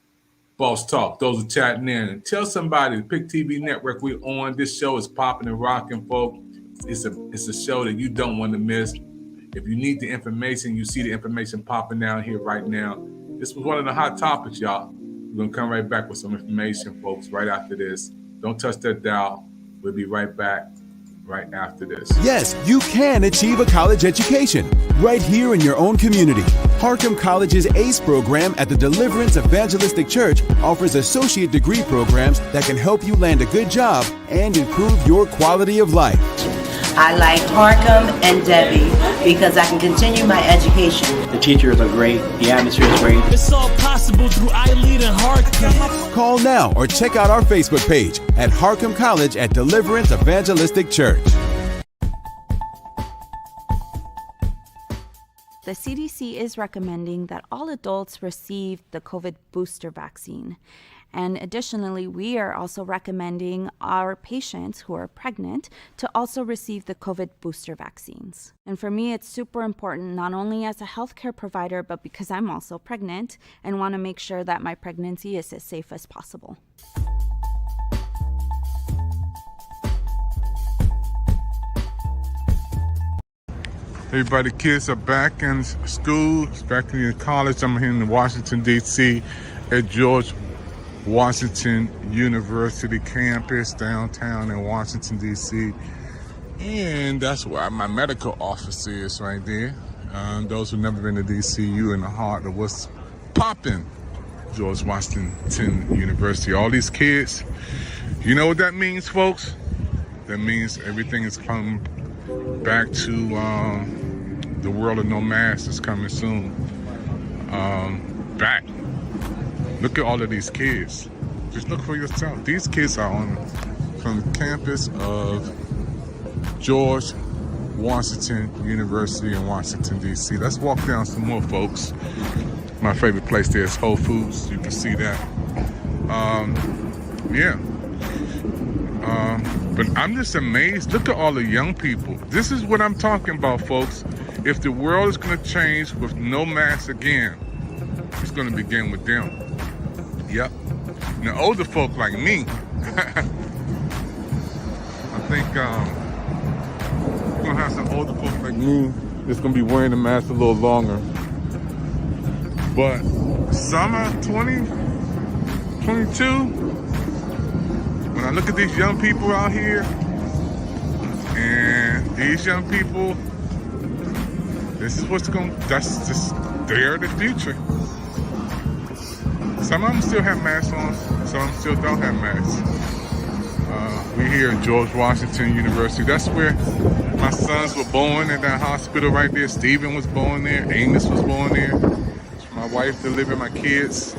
Boss Talk. Those are chatting in. And tell somebody, the Pick TV Network, we're on. This show is popping and rocking, folks. It's a show that you don't want to miss. If you need the information, you see the information popping down here right now. This was one of the hot topics, y'all. We're going to come right back with some information, folks, right after this. Don't touch that dial. We'll be right back right after this. Yes, you can achieve a college education right here in your own community. Harcum College's ACE program at the Deliverance Evangelistic Church offers associate degree programs that can help you land a good job and improve your quality of life. I like Harcum and Debbie because I can continue my education. The teachers are great. The atmosphere is great. It's all possible through iLead and Harcum. Call now or check out our Facebook page at Harcum College at Deliverance Evangelistic Church. The CDC is recommending that all adults receive the COVID booster vaccine. And additionally, we are also recommending our patients who are pregnant to also receive the COVID booster vaccines. And for me, it's super important, not only as a healthcare provider, but because I'm also pregnant and want to make sure that my pregnancy is as safe as possible. Everybody, kids are back in school, back in college. I'm here in Washington, D.C. at George Washington University campus downtown in Washington, D.C. And that's where my medical office is right there. Those who've never been to D.C., you in the heart of what's popping, George Washington University. All these kids, you know what that means, folks? That means everything is coming back to the world of no mask is coming soon. Back. Look at all of these kids. Just look for yourself. These kids are from the campus of George Washington University in Washington, D.C. Let's walk down some more, folks. My favorite place there is Whole Foods. You can see that. But I'm just amazed. Look at all the young people. This is what I'm talking about, folks. If the world is going to change with no masks again, it's going to begin with them. Yep. Now, older folk like me, I think we're going to have some older folk like me that's going to be wearing the mask a little longer. But summer 2022, when I look at these young people out here, and these young people, this is what's going, that's just, they're the future. Some of them still have masks on, some of them still don't have masks. We're here at George Washington University. That's where my sons were born, at that hospital right there. Stephen was born there, Amos was born there. My wife delivered my kids.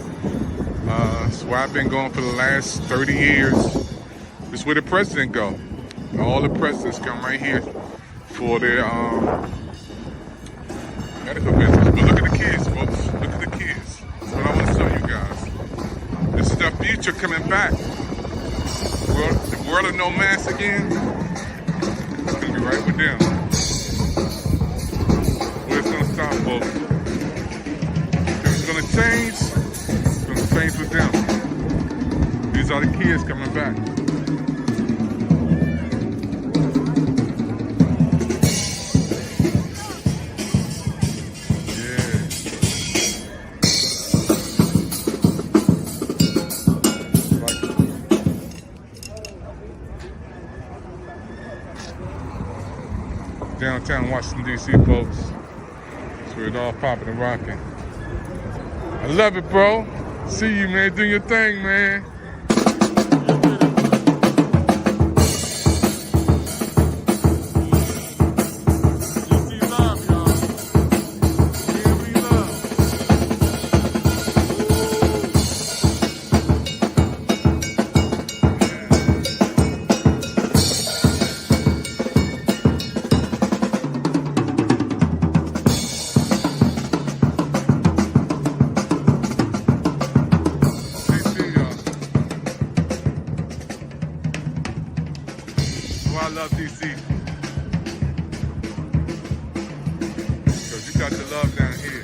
That's where I've been going for the last 30 years. It's where the president go. All the presidents come right here for their medical business. But look at the kids, folks. Look at the kids. That's what I want to show you guys. This is the future coming back. The world of no mask again. It's gonna be right with them. Where it's gonna stop, folks. If it's gonna change, it's gonna change with them. These are the kids coming back. Downtown Washington, D.C., folks. That's where it's all popping and rocking. I love it, bro. See you, man. Do your thing, man. I love DC. Because you got the love down here.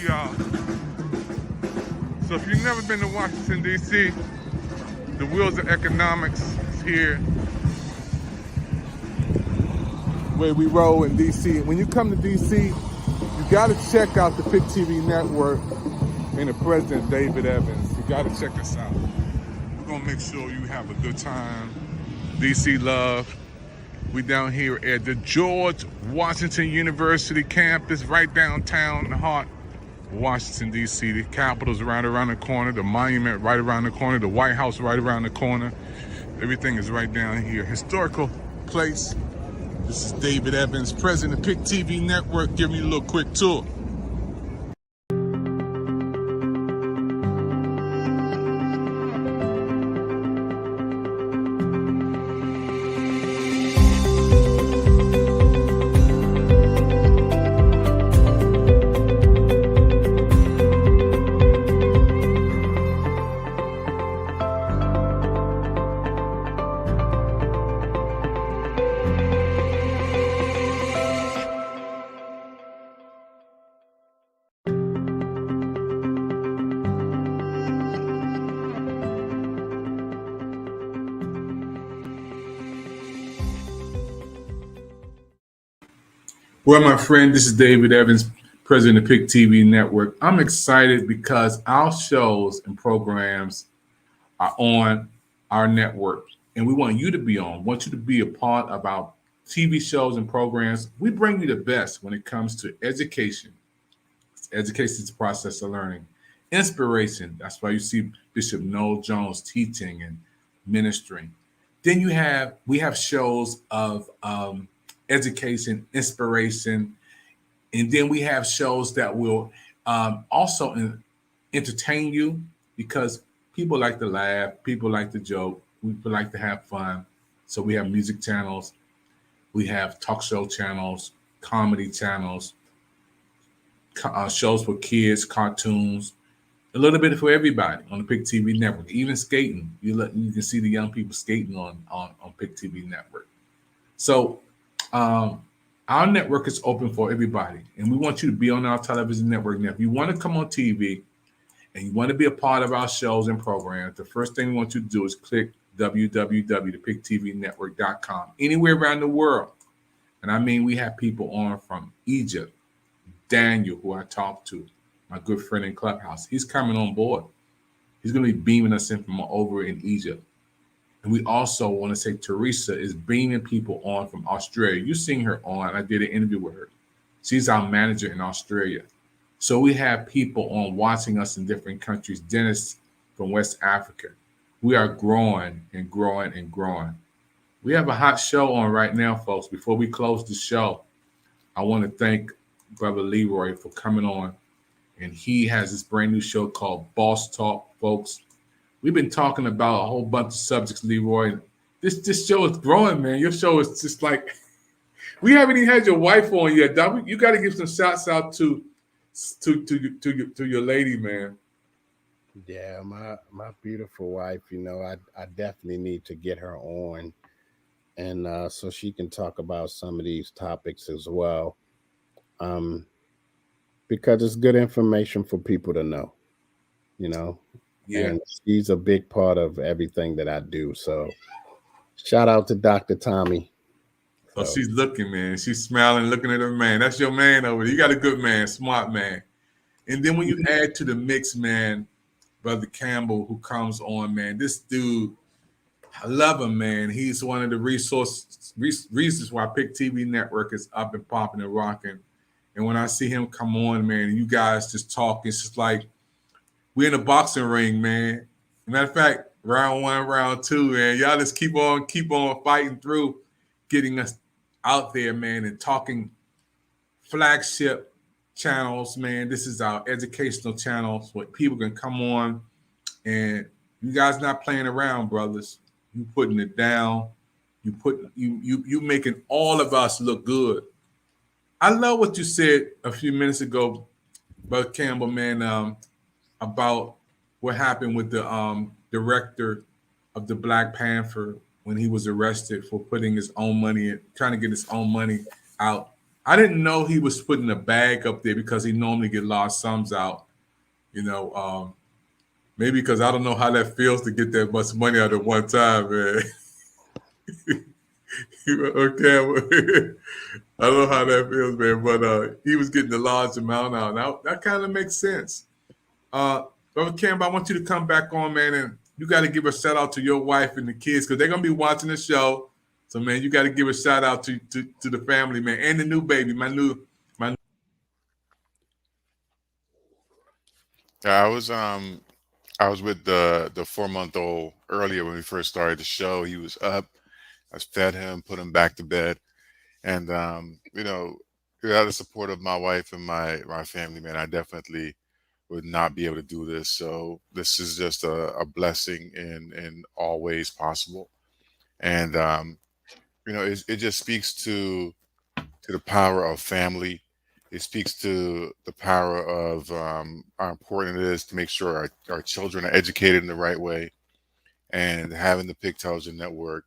Y'all. So if you've never been to Washington, D.C., the wheels of economics is here. Where we roll in D.C. When you come to D.C., you got to check out the Pick TV Network and the President David Evans. You got to check us out. We're going to make sure you have a good time. DC Love. We down here at the George Washington University campus, right downtown in the heart of Washington, D.C. The Capitol's right around the corner, the monument right around the corner, the White House right around the corner. Everything is right down here. Historical place. This is David Evans, president of Pick TV Network, giving you a little quick tour. Well, my friend, this is David Evans, president of Pick TV Network. I'm excited because our shows and programs are on our network, and we want you to be on. We want you to be a part of our TV shows and programs. We bring you the best when it comes to education. Education is the process of learning. Inspiration, that's why you see Bishop Noel Jones teaching and ministering. Then we have shows of education, inspiration, and then we have shows that will also entertain you, because people like to laugh, people like to joke, people like to have fun. So we have music channels, we have talk show channels, comedy channels, shows for kids, cartoons, a little bit for everybody on the Pick TV Network. Even skating, you can see the young people skating on Pick TV Network. So our network is open for everybody, and we want you to be on our television network. Now, if you want to come on TV and you want to be a part of our shows and programs, the first thing we want you to do is click www.picktvnetwork.com anywhere around the world. And I mean, we have people on from Egypt. Daniel, who I talked to, my good friend in Clubhouse, he's coming on board. He's going to be beaming us in from over in Egypt. And we also want to say Teresa is beaming people on from Australia. You've seen her on. I did an interview with her. She's our manager in Australia. So we have people on watching us in different countries. Dennis from West Africa. We are growing and growing and growing. We have a hot show on right now, folks. Before we close the show, I want to thank Brother Leroy for coming on. And he has this brand new show called Boss Talk, folks. We've been talking about a whole bunch of subjects, Leroy. This show is growing, man. Your show is just like, we haven't even had your wife on yet, Doc. You got to give some shouts out to your lady, man. Yeah, my beautiful wife. You know, I definitely need to get her on, and so she can talk about some of these topics as well. Because it's good information for people to know. You know. Yeah. And she's a big part of everything that I do. So shout out to Dr. Tommy. So she's looking, man. She's smiling, looking at her man. That's your man over there. You got a good man, smart man. And then when you add to the mix, man, Brother Campbell, who comes on, man, this dude, I love him, man. He's one of the reasons why Pick TV Network is up and popping and rocking. And when I see him come on, man, you guys just talk, it's just like, we're in a boxing ring, man. Matter of fact, round one, round two, man. Y'all just keep on fighting through, getting us out there, man, and talking flagship channels, man. This is our educational channels where people can come on, and you guys not playing around, brothers. You putting it down. You making all of us look good. I love what you said a few minutes ago, Brother Campbell, man. About what happened with the director of the Black Panther when he was arrested for putting his own money in, trying to get his own money out. I didn't know he was putting a bag up there because he normally get large sums out. You know, maybe because I don't know how that feels to get that much money out at one time, man. Okay, I don't know how that feels, man, but he was getting the large amount out. Now that kind of makes sense. Brother Cam, I want you to come back on, man, and you got to give a shout out to your wife and the kids because they're gonna be watching the show. So, man, you got to give a shout out to the family, man, and the new baby, my. Yeah, I was with the 4-month-old earlier when we first started the show. He was up. I fed him, put him back to bed, and without the support of my wife and my family, man, I definitely would not be able to do this. So this is just a blessing in all ways possible, and it just speaks to the power of family. It speaks to the power of how important it is to make sure our children are educated in the right way, and having the Pigtails Network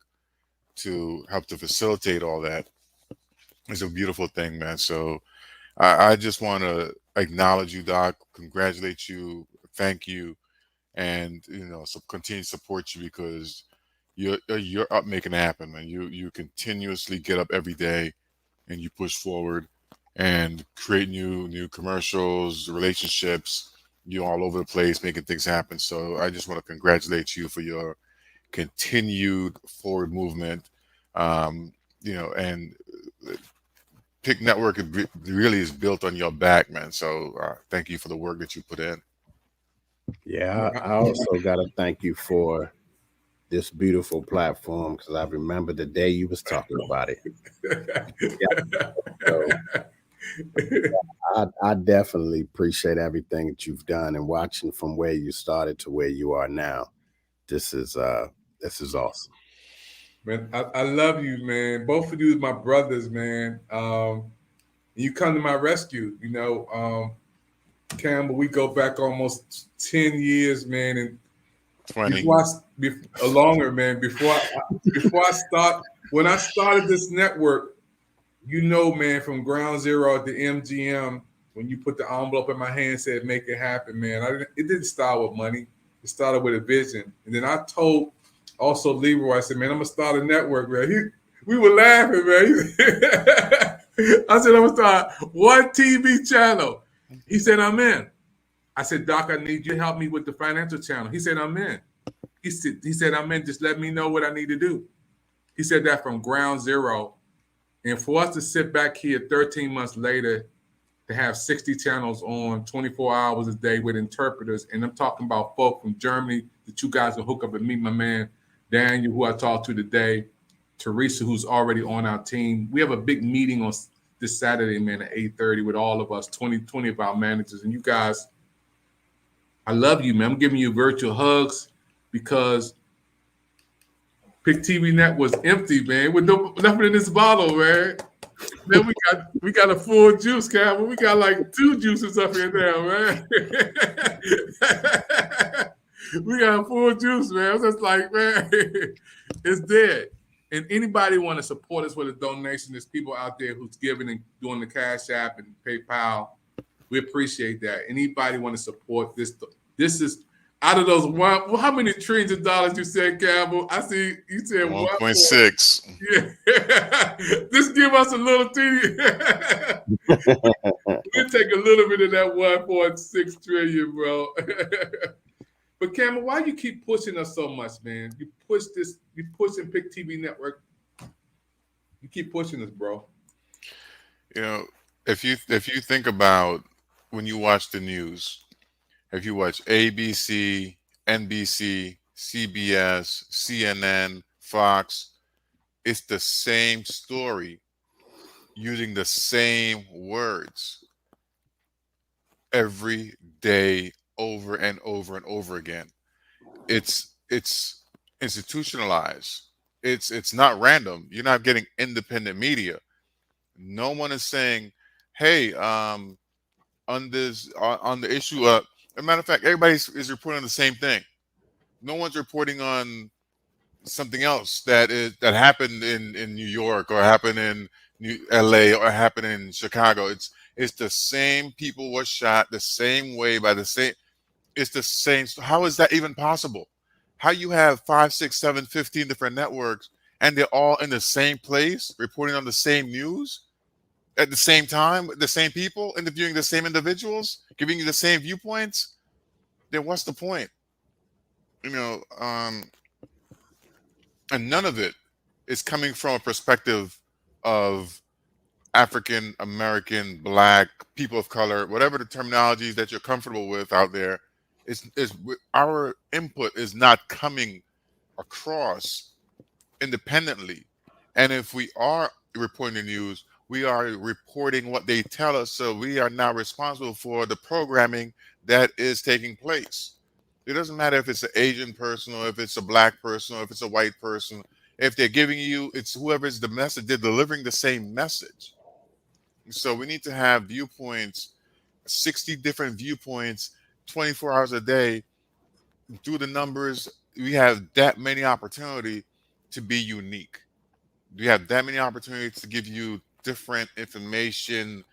to help to facilitate all that is a beautiful thing, man. So I just want to acknowledge you, Doc, congratulate you, thank you, and continue to support you because you're up making it happen, man. You continuously get up every day and you push forward and create new commercials, relationships. You all over the place making things happen. So I just want to congratulate you for your continued forward movement. And Pick Network really is built on your back, man. So thank you for the work that you put in. Yeah, I also got to thank you for this beautiful platform because I remember the day you was talking about it. So, I definitely appreciate everything that you've done and watching from where you started to where you are now. This is awesome. Man, I love you, man. Both of you is my brothers, man. You come to my rescue, Campbell. We go back almost 10 years, man, and 20. Longer, man. Before I start, when I started this network, man, from ground zero at the MGM, when you put the envelope in my hand, said make it happen, man. It didn't start with money. It started with a vision, and then I told also Leroy, I said, man, I'm gonna start a network, man. We were laughing, man. I said, I'm gonna start one TV channel. He said, I'm in. I said, Doc, I need you to help me with the financial channel. He said, I'm in. He said, I'm in. Just let me know what I need to do. He said that from ground zero. And for us to sit back here 13 months later to have 60 channels on 24 hours a day with interpreters, and I'm talking about folk from Germany that you guys will hook up and meet my man Daniel, who I talked to today, Teresa, who's already on our team. We have a big meeting on this Saturday, man, at 8:30 with all of us, 20 of our managers. And you guys, I love you, man. I'm giving you virtual hugs because Pick TV Net was empty, man, with nothing in this bottle, man. Then we got a full juice, Campbell. We got like 2 juices up here now, man. We got a full juice, man. I was just like, man, it's dead. And anybody want to support us with a donation, there's people out there who's giving and doing the Cash App and PayPal. We appreciate that. Anybody want to support this? This is out of those how many trillions of dollars you said, Campbell? I see you said 1.6. Yeah. Just give us a little teeny. We'll take a little bit of that 1.6 trillion, bro. But Campbell, why you keep pushing us so much, man? You pushing Pick TV Network. You keep pushing us, bro. If you think about when you watch the news, if you watch ABC, NBC, CBS, CNN, Fox, it's the same story using the same words every day over and over and over again. It's institutionalized. It's not random. You're not getting independent media. No one is saying, hey, on the issue of, as a matter of fact, everybody is reporting on the same thing. No one's reporting on something else that happened in New York or happened in LA or happened in Chicago. It's the same people were shot the same way by the same. It's the same. How is that even possible? How you have 5, 6, 7, 15 different networks and they're all in the same place, reporting on the same news at the same time, with the same people, interviewing the same individuals, giving you the same viewpoints, then what's the point? You know, and none of it is coming from a perspective of African American, Black, people of color, whatever the terminologies that you're comfortable with out there. Is our input is not coming across independently. And if we are reporting the news, we are reporting what they tell us. So we are now responsible for the programming that is taking place. It doesn't matter if it's an Asian person or if it's a Black person or if it's a white person. If they're giving you, it's whoever's the message, they're delivering the same message. So we need to have viewpoints, 60 different viewpoints, 24 hours a day. Do the numbers. We have that many opportunity to be unique. We have that many opportunities to give you different information,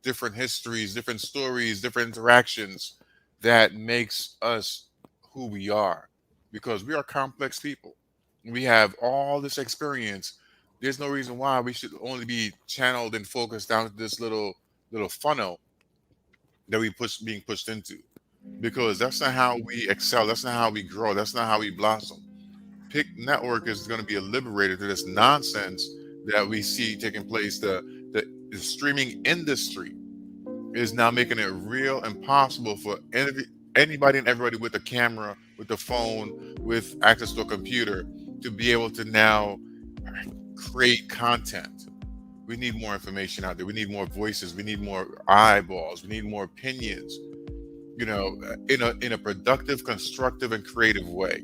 different histories, different stories, different interactions that makes us who we are, because we are complex people. We have all this experience. There's no reason why we should only be channeled and focused down to this little funnel that we push being pushed into, because that's not how we excel. That's not how we grow. That's not how we blossom. Pick Network is going to be a liberator to this nonsense that we see taking place. The streaming industry is now making it real impossible for anybody and everybody with a camera, with a phone, with access to a computer to be able to now create content. We need more information out there. We need more voices. We need more eyeballs. We need more opinions. You know, in a productive, constructive, and creative way.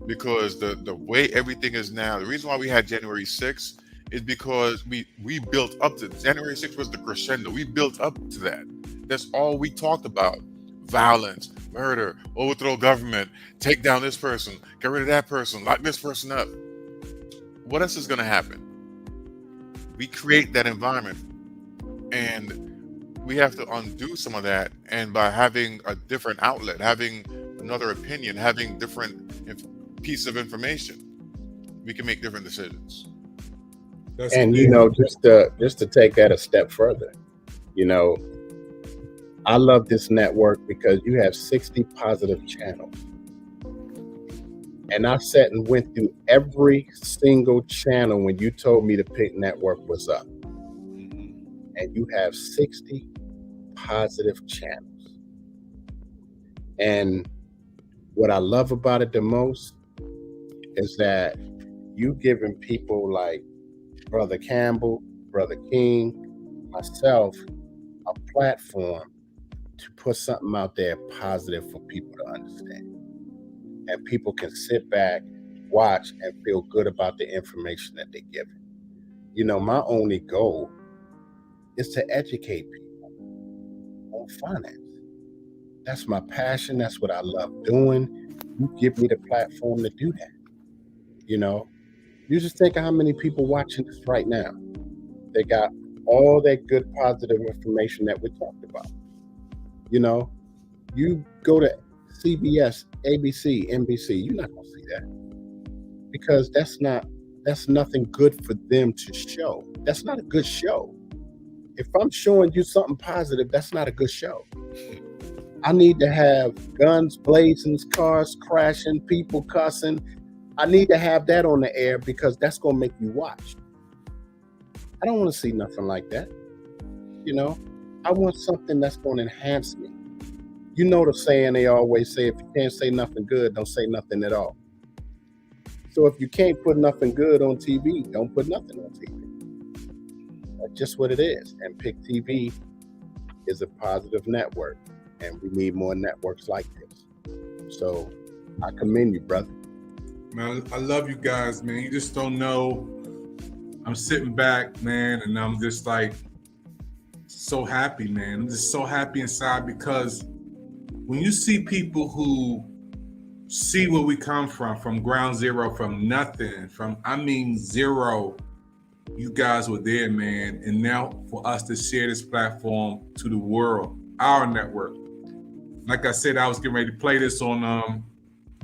Because the way everything is now, the reason why we had January 6th is because we built up to January 6th was the crescendo. We built up to that. That's all we talked about. Violence, murder, overthrow government, take down this person, get rid of that person, lock this person up. What else is going to happen? We create that environment, and we have to undo some of that. And by having a different outlet, having another opinion, having different piece of information, we can make different decisions. And you know, just to take that a step further, you know, I love this network because you have 60 positive channels. And I sat and went through every single channel when you told me the Pick Network was up. And you have 60 positive channels. And what I love about it the most is that you giving people like Brother Campbell, Brother King, myself, a platform to put something out there positive for people to understand. And people can sit back, watch, and feel good about the information that they're given. You know, my only goal is to educate people on finance. That's my passion. That's what I love doing. You give me the platform to do that. You know, you just think of how many people watching this right now. They got all that good positive information that we talked about. You know, you go to CBS, ABC, NBC, you're not gonna see that, because that's nothing good for them to show. That's not a good show. If I'm showing you something positive, that's not a good show. I need to have guns blazing, cars crashing, people cussing. I need to have that on the air because that's gonna make you watch. I don't want to see nothing like that. You know, I want something that's gonna enhance me. You know the saying they always say, if you can't say nothing good, don't say nothing at all. So if you can't put nothing good on TV, don't put nothing on TV. That's just what it is. And Pick TV is a positive network, and we need more networks like this. So I commend you, brother. Man, I love you guys, man. You just don't know. I'm sitting back, man, and I'm just like so happy, man. I'm just so happy inside, because when you see people who see where we come from ground zero, from nothing, zero, you guys were there, man. And now for us to share this platform to the world, our network. Like I said, I was getting ready to play this on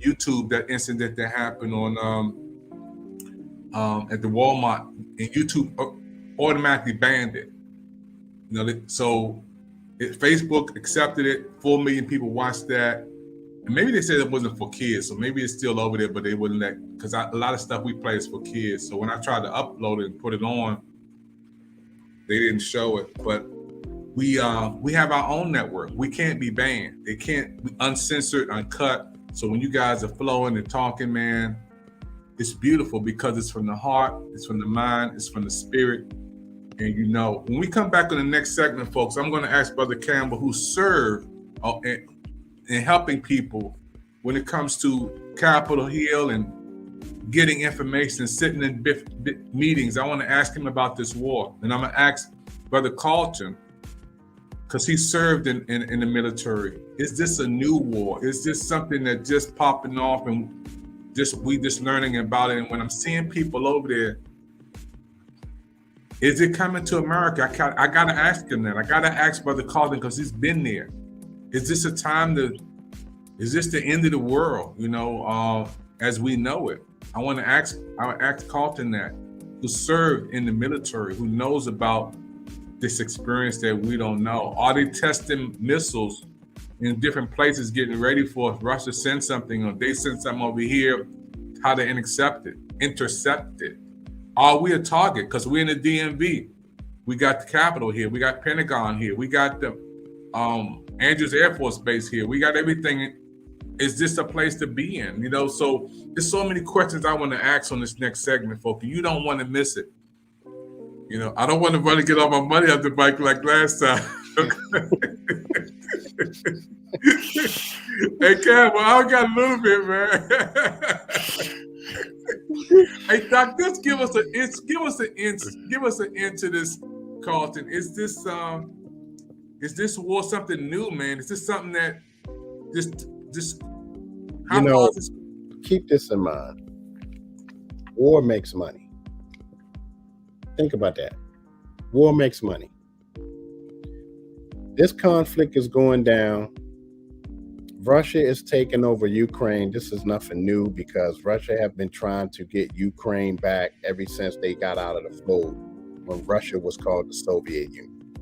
YouTube, that incident that happened on at the Walmart, and YouTube automatically banned it. So Facebook accepted it. 4 million people watched that, and maybe they said it wasn't for kids, so maybe it's still over there, but they wouldn't let, because a lot of stuff we play is for kids. So when I tried to upload it and put it on, they didn't show it. But we have our own network. We can't be banned. They can't be uncensored, uncut. So when you guys are flowing and talking, man, it's beautiful because it's from the heart, it's from the mind, it's from the spirit. And when we come back on the next segment, folks, I'm going to ask Brother Campbell, who served in helping people when it comes to Capitol Hill and getting information, sitting in meetings. I want to ask him about this war. And I'm going to ask Brother Carlton, because he served in the military. Is this a new war? Is this something that just popping off and we just learning about it? And when I'm seeing people over there, is it coming to America? I got to ask him that. I got to ask Brother Carlton, because he's been there. Is this a time is this the end of the world, as we know it? I'll ask Carlton that, who served in the military, who knows about this experience that we don't know. Are they testing missiles in different places, getting ready for if Russia sends something, or they send something over here, how to intercept it? Are we a target? Because we're in the DMV. We got the Capitol here. We got Pentagon here. We got the Andrews Air Force Base here. We got everything. Is this a place to be in? So there's so many questions I want to ask on this next segment, folks. You don't want to miss it. I don't want to run and get all my money off the bike like last time. Hey, Campbell, I got a little bit, man. Hey, Doc, just give us an inch to this, Carlton. Is this war something new, man? Is this something that just keep this in mind. War makes money. Think about that. War makes money. This conflict is going down. Russia is taking over Ukraine. This is nothing new, because Russia have been trying to get Ukraine back ever since they got out of the fold, when Russia was called the Soviet Union.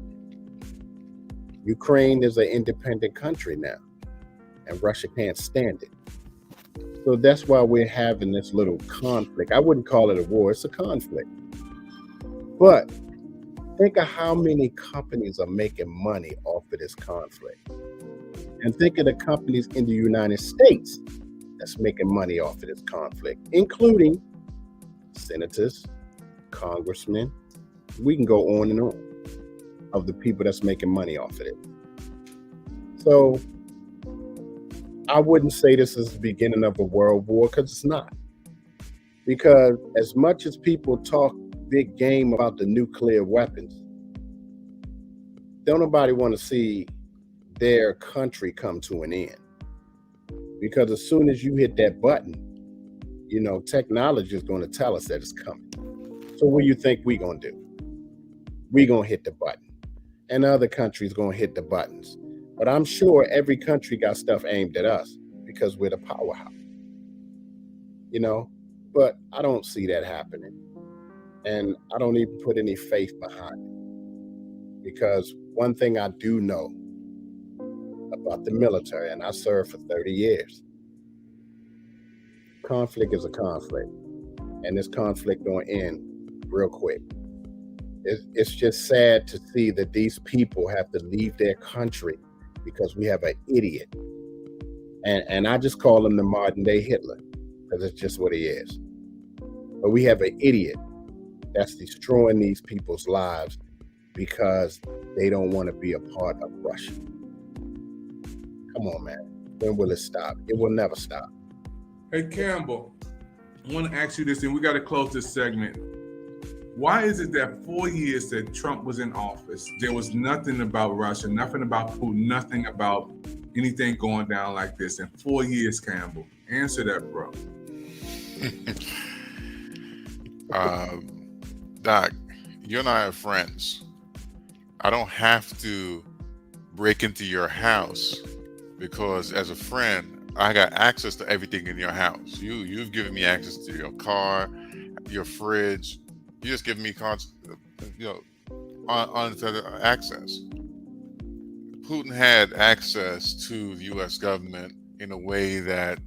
Ukraine is an independent country now, and Russia can't stand it. So that's why we're having this little conflict. I wouldn't call it a war, it's a conflict. But think of how many companies are making money off of this conflict. And think of the companies in the United States that's making money off of this conflict, including senators, congressmen. We can go on and on of the people that's making money off of it. So I wouldn't say this is the beginning of a world war, because it's not. Because as much as people talk big game about the nuclear weapons, don't nobody want to see their country come to an end. Because as soon as you hit that button, technology is going to tell us that it's coming. So what do you think we're going to do? We're going to hit the button. And other countries going to hit the buttons. But I'm sure every country got stuff aimed at us because we're the powerhouse. But I don't see that happening. And I don't even put any faith behind it. Because one thing I do know about the military, and I served for 30 years, conflict is a conflict. And this conflict gonna end real quick. It's just sad to see that these people have to leave their country because we have an idiot. And I just call him the modern day Hitler, because it's just what he is. But we have an idiot that's destroying these people's lives because they don't want to be a part of Russia. Come on, man. When will it stop? It will never stop. Hey, Campbell, I want to ask you this, and we got to close this segment. Why is it that 4 years that Trump was in office, there was nothing about Russia, nothing about Putin, nothing about anything going down like this? In 4 years, Campbell, answer that, bro. Doc, you and I are friends. I don't have to break into your house, because as a friend, I got access to everything in your house. You've given me access to your car, your fridge. You just give me you know, unfettered access. Putin had access to the U.S. government in a way that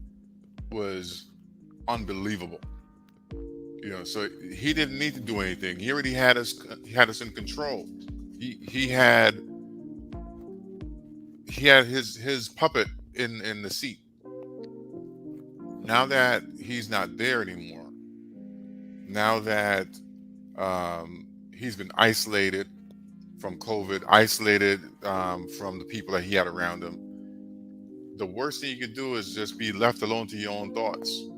was unbelievable. So he didn't need to do anything. He already had us. He had us in control. He had his puppet in the seat. Now that he's not there anymore, now that he's been isolated from COVID, isolated from the people that he had around him, the worst thing you could do is just be left alone to your own thoughts.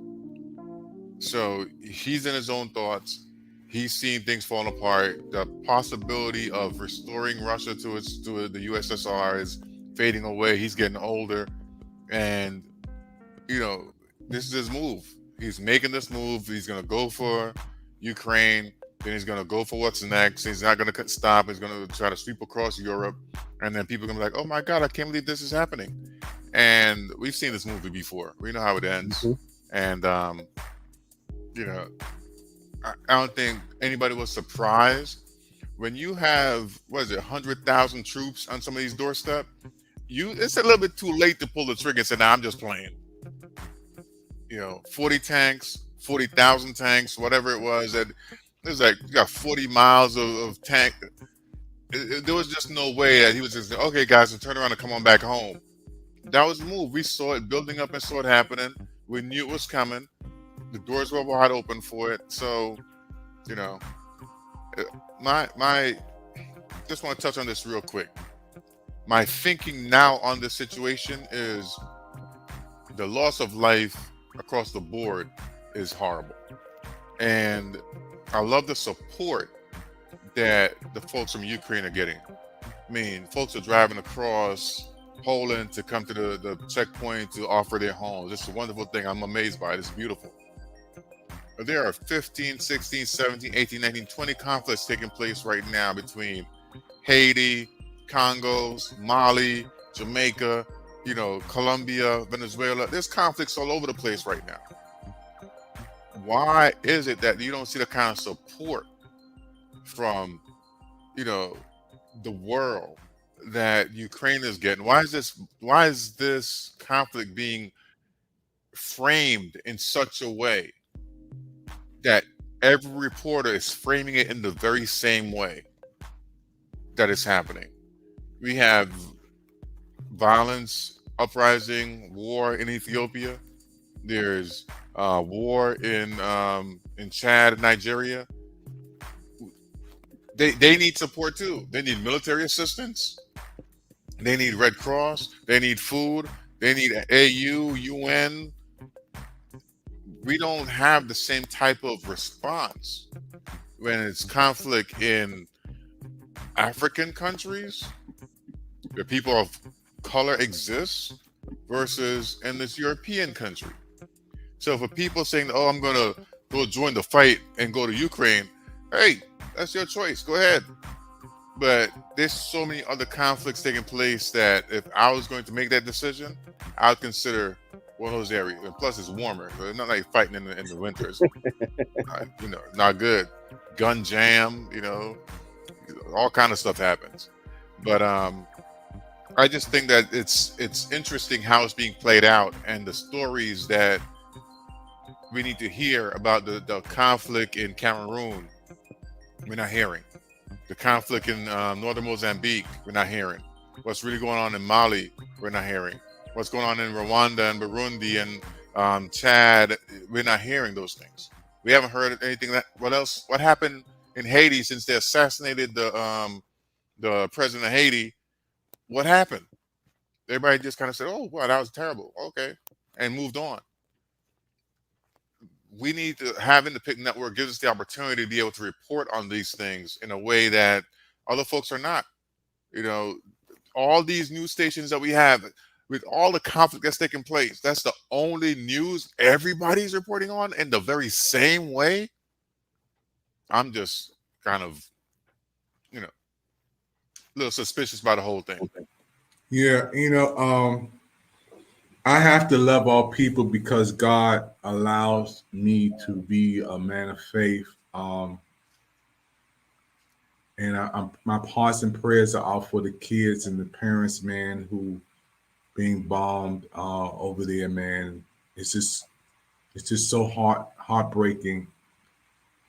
So he's in his own thoughts. He's seeing things falling apart. The possibility of restoring Russia to the USSR is fading away. He's getting older, and this is his move. He's making this move. He's going to go for Ukraine. Then he's going to go for what's next. He's not going to stop. He's going to try to sweep across Europe, and then people are going to be like, "Oh my God, I can't believe this is happening." And we've seen this movie before. We know how it ends. And I don't think anybody was surprised when you have 100,000 troops on some of these doorsteps. It's a little bit too late to pull the trigger and say, "Nah, I'm just playing." 40 tanks, 40,000 tanks, whatever it was. That it was like you got 40 miles of tank. There was just no way that he was just, "Okay, guys, and turn around and come on back home." That was the move. We saw it building up and saw it happening. We knew it was coming. The doors were wide open for it. So, my just want to touch on this real quick. My thinking now on this situation is the loss of life across the board is horrible. And I love the support that the folks from Ukraine are getting. I mean, folks are driving across Poland to come to the checkpoint to offer their homes. It's a wonderful thing. I'm amazed by it. It's beautiful. But there are 15, 16, 17, 18, 19, 20 conflicts taking place right now between Haiti, Congo, Mali, Jamaica, Colombia, Venezuela. There's conflicts all over the place right now. Why is it that you don't see the kind of support from, the world that Ukraine is getting? Why is this conflict being framed in such a way that every reporter is framing it in the very same way that it's happening? We have violence, uprising, war in Ethiopia. There's war in Chad and Nigeria. They need support too. They need military assistance. They need Red Cross. They need food. They need AU, UN. We don't have the same type of response when it's conflict in African countries where people of color exist versus in this European country. So for people saying, "Oh, I'm going to go join the fight and go to Ukraine," hey, that's your choice. Go ahead. But there's so many other conflicts taking place that if I was going to make that decision, I would consider one of those areas. And plus, it's warmer. So it's not like fighting in the winters. Not good. Gun jam. All kind of stuff happens. But I just think that it's interesting how it's being played out and the stories that we need to hear about the conflict in Cameroon. We're not hearing. The conflict in northern Mozambique, we're not hearing. What's really going on in Mali, we're not hearing. What's going on in Rwanda and Burundi and Chad, we're not hearing those things. We haven't heard anything. What happened in Haiti since they assassinated the president of Haiti? What happened? Everybody just kind of said, "Oh, wow, that was terrible." Okay, and moved on. We need to having the PIC network gives us the opportunity to be able to report on these things in a way that other folks are not. All these news stations that we have with all the conflict that's taking place, that's the only news everybody's reporting on in the very same way. I'm just kind of, a little suspicious about the whole thing. Yeah, I have to love all people because God allows me to be a man of faith. And my hearts and prayers are out for the kids and the parents, man, who being bombed over there, man. It's just so heartbreaking.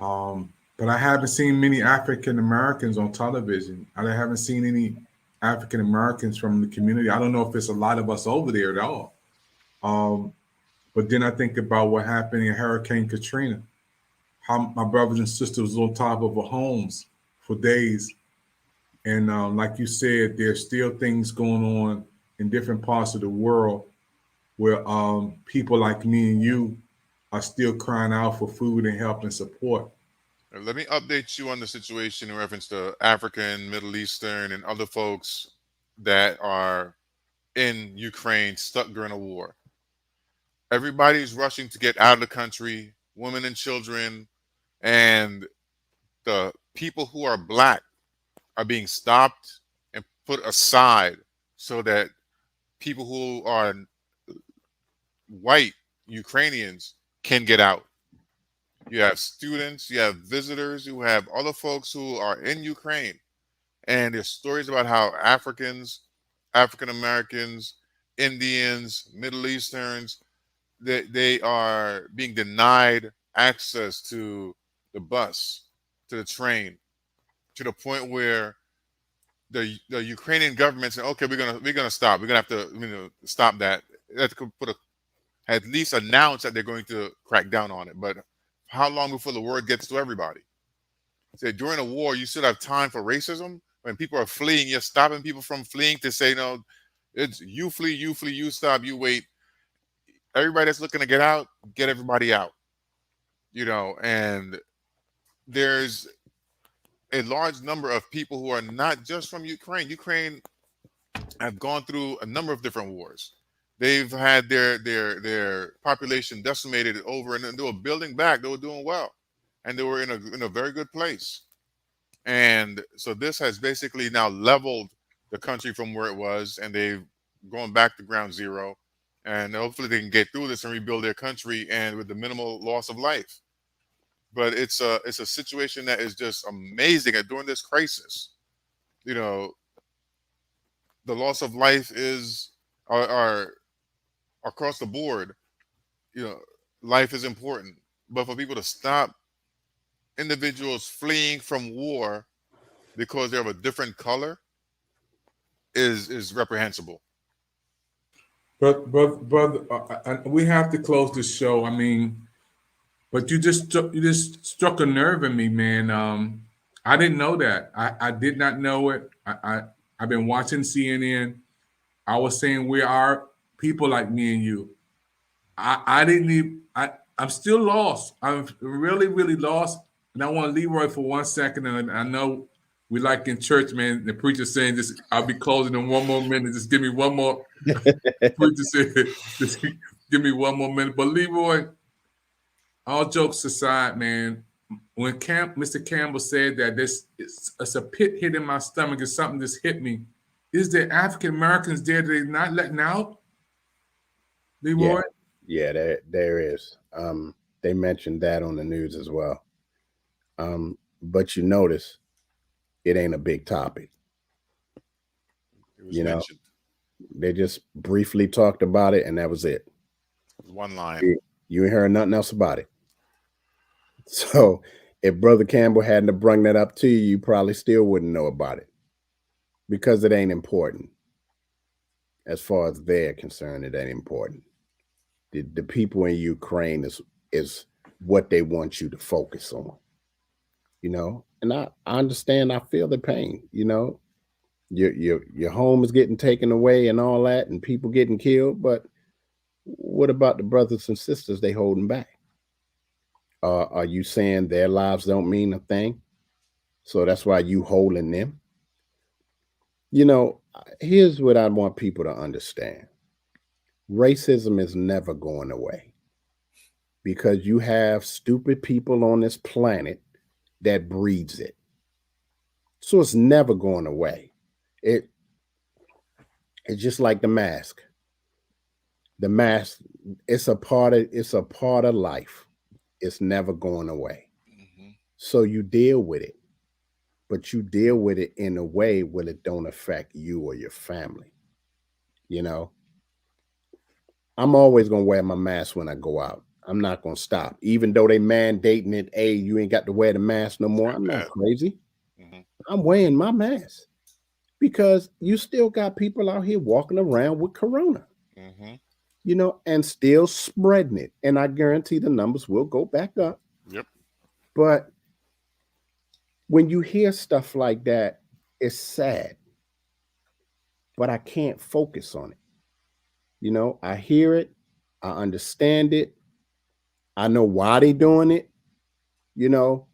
But I haven't seen many African Americans on television. I haven't seen any African Americans from the community. I don't know if it's a lot of us over there at all. Um, but then I think about what happened in Hurricane Katrina. How my brothers and sisters was on top of our homes for days. And like you said, there's still things going on in different parts of the world where people like me and you are still crying out for food and help and support. Let me update you on the situation in reference to African, Middle Eastern, and other folks that are in Ukraine stuck during a war. Everybody's rushing to get out of the country, women and children, and the people who are black are being stopped and put aside so that people who are white Ukrainians can get out. You have students, you have visitors, you have other folks who are in Ukraine. And there's stories about how Africans, African Americans, Indians, Middle Easterns, they are being denied access to the bus, to the train, to the point where the Ukrainian government said, okay, we're gonna stop. We're gonna have to stop that. They have to put a at least announce that they're going to crack down on it. But how long before the word gets to everybody? Say during a war, you still have time for racism. When people are fleeing, you're stopping people from fleeing to say, no, it's you flee, you stop, you wait. Everybody that's looking to get out, get everybody out. And there's a large number of people who are not just from Ukraine. Ukraine have gone through a number of different wars. They've had their population decimated over, and they were building back. They were doing well, and they were in a very good place. And so this has basically now leveled the country from where it was, and they've gone back to ground zero. And hopefully they can get through this and rebuild their country, and with the minimal loss of life. But it's a situation that is just amazing. And during this crisis, the loss of life are across the board. Life is important, but for people to stop individuals fleeing from war because they're of a different color is reprehensible. But we have to close the show. I mean, but you just struck a nerve in me, man. I didn't know that. I did not know it. I've been watching CNN. I was saying we are people like me and you. I didn't even. I'm still lost. I'm really really lost. And I want Leroy for 1 second. And I know we like in church, man. The preacher saying this. I'll be closing in one more minute. Just give me one more. Preacher said, just give me one more minute. But Leroy, all jokes aside, man, when Mr. Campbell said that it's a pit hit in my stomach, it's something just hit me. Is there African Americans there that they're not letting out? Leroy? Yeah, there is. They mentioned that on the news as well. But you notice it ain't a big topic. It was mentioned. They just briefly talked about it, and that was it. One line. You ain't heard nothing else about it. So if Brother Campbell hadn't have brung that up to you, you probably still wouldn't know about it because it ain't important. As far as they're concerned, it ain't important. The people in Ukraine is what they want you to focus on. And I understand. I feel the pain. Your home is getting taken away and all that, and people getting killed. But what about the brothers and sisters they holding back? Are you saying their lives don't mean a thing? So that's why you holding them? Here's what I want people to understand. Racism is never going away because you have stupid people on this planet that breeds it. So it's never going away. It's just like the mask. The mask, it's a part of life. It's never going away. Mm-hmm. So you deal with it, but you deal with it in a way where it don't affect you or your family. You know, I'm always gonna wear my mask when I go out. I'm not gonna stop, even though they mandating it. Hey, you ain't got to wear the mask no more. I'm not crazy. Mm-hmm. I'm wearing my mask because you still got people out here walking around with corona. Mm-hmm. You know, and still spreading it. And I guarantee the numbers will go back up. Yep. But when you hear stuff like that, it's sad. But I can't focus on it. You know, I hear it, I understand it, I know why they doing it. You know,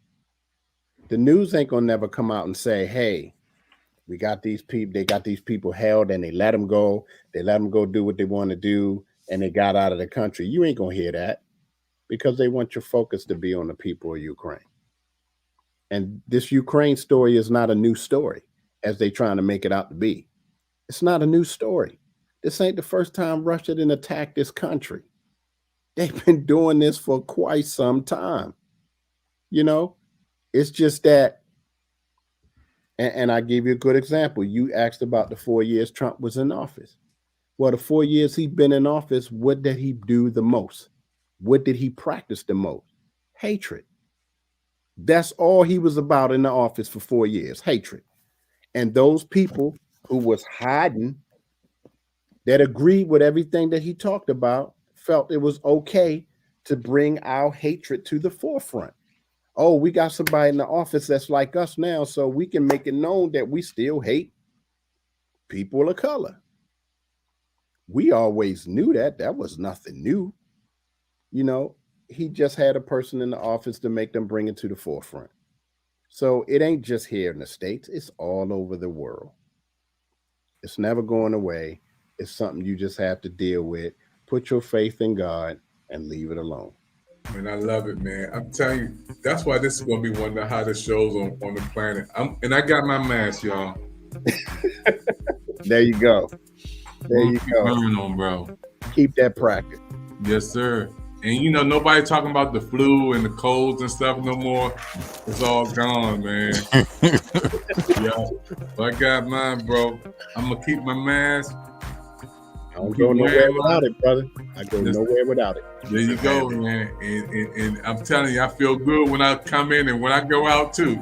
the news ain't gonna never come out and say, hey, we got these people, they got these people held and they let them go. They let them go do what they want to do and they got out of the country. You ain't gonna hear that because they want your focus to be on the people of Ukraine. And this Ukraine story is not a new story as they trying to make it out to be. It's not a new story. This ain't the first time Russia didn't attack this country. They've been doing this for quite some time. You know, it's just that, and I give you a good example. You asked about the 4 years Trump was in office. Well, the 4 years he's been in office, what did he do the most? What did he practice the most? Hatred. That's all he was about in the office for 4 years, hatred. And those people who was hiding that agreed with everything that he talked about felt it was okay to bring our hatred to the forefront. Oh, we got somebody in the office that's like us now, so we can make it known that we still hate people of color. We always knew that. That was nothing new. You know, he just had a person in the office to make them bring it to the forefront. So it ain't just here in the States, it's all over the world. It's never going away. It's something you just have to deal with. Put your faith in God and leave it alone. Man, I love it, man. I'm telling you, that's why this is gonna be one of the hottest shows on the planet. And I got my mask, y'all. There you go. There you go. Burning on, bro. Keep that practice. Yes, sir. And you know, nobody talking about the flu and the colds and stuff no more. It's all gone, man. Yeah, but I got mine, bro. I'm gonna keep my mask. I don't go nowhere without it, brother. I go nowhere without it. There you go, man. And I'm telling you, I feel good when I come in and when I go out too.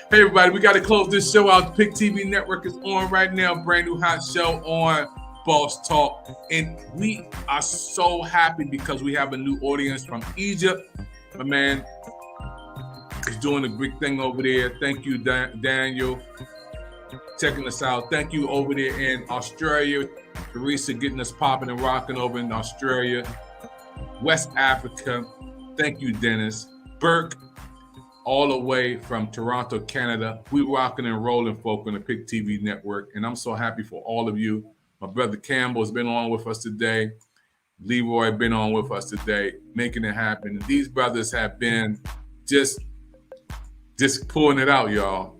Hey, everybody, we got to close this show out. The Pick TV Network is on right now. Brand new hot show on Boss Talk. And we are so happy because we have a new audience from Egypt. My man is doing a big thing over there. Thank you, Daniel, checking us out. Thank you over there in Australia. Teresa getting us popping and rocking over in Australia. West Africa. Thank you, Dennis. Burke, all the way from Toronto, Canada. We rocking and rolling, folk, on the Pick TV Network. And I'm so happy for all of you. My brother Campbell has been on with us today. Leroy been on with us today, making it happen. And these brothers have been just pulling it out, y'all.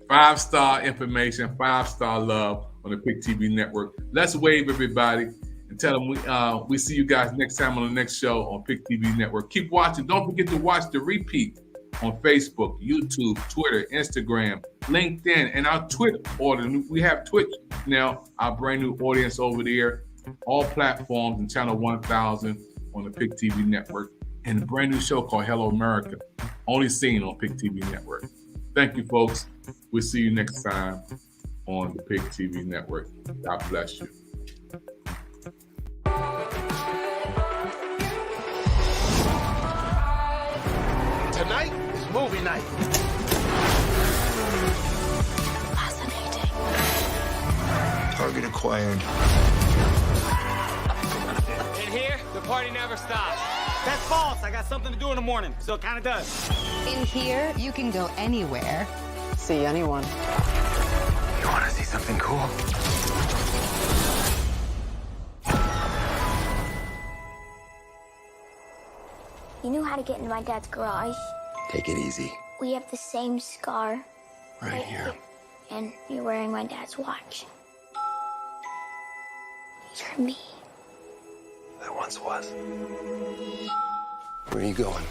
5-star information, 5-star love on the Pick TV Network. Let's wave everybody and tell them we see you guys next time on the next show on Pick TV Network. Keep watching. Don't forget to watch the repeat on Facebook, YouTube, Twitter, Instagram, LinkedIn, and our Twitter audience. We have Twitch now, our brand new audience over there. All platforms and channel 1000 on the Pick TV Network. And a brand new show called Hello America, only seen on Pick TV Network. Thank you, folks. We'll see you next time on the Pick TV Network. God bless you. Tonight is movie night. Fascinating. Target acquired. In here, the party never stops. That's false. I got something to do in the morning, so it kind of does. In here, you can go anywhere. See anyone. You want to see something cool? You knew how to get into my dad's garage. Take it easy. We have the same scar. Right here. And you're wearing my dad's watch. You're me. once was. Where are you going?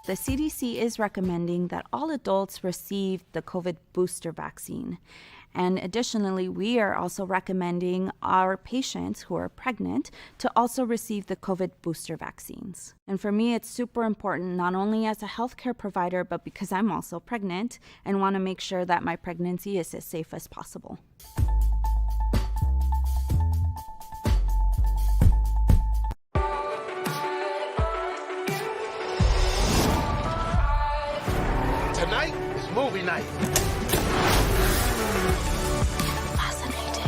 The CDC is recommending that all adults receive the COVID booster vaccine. And additionally, we are also recommending our patients who are pregnant to also receive the COVID booster vaccines. And for me, it's super important, not only as a healthcare provider, but because I'm also pregnant and want to make sure that my pregnancy is as safe as possible. Tonight is movie night. Fascinating.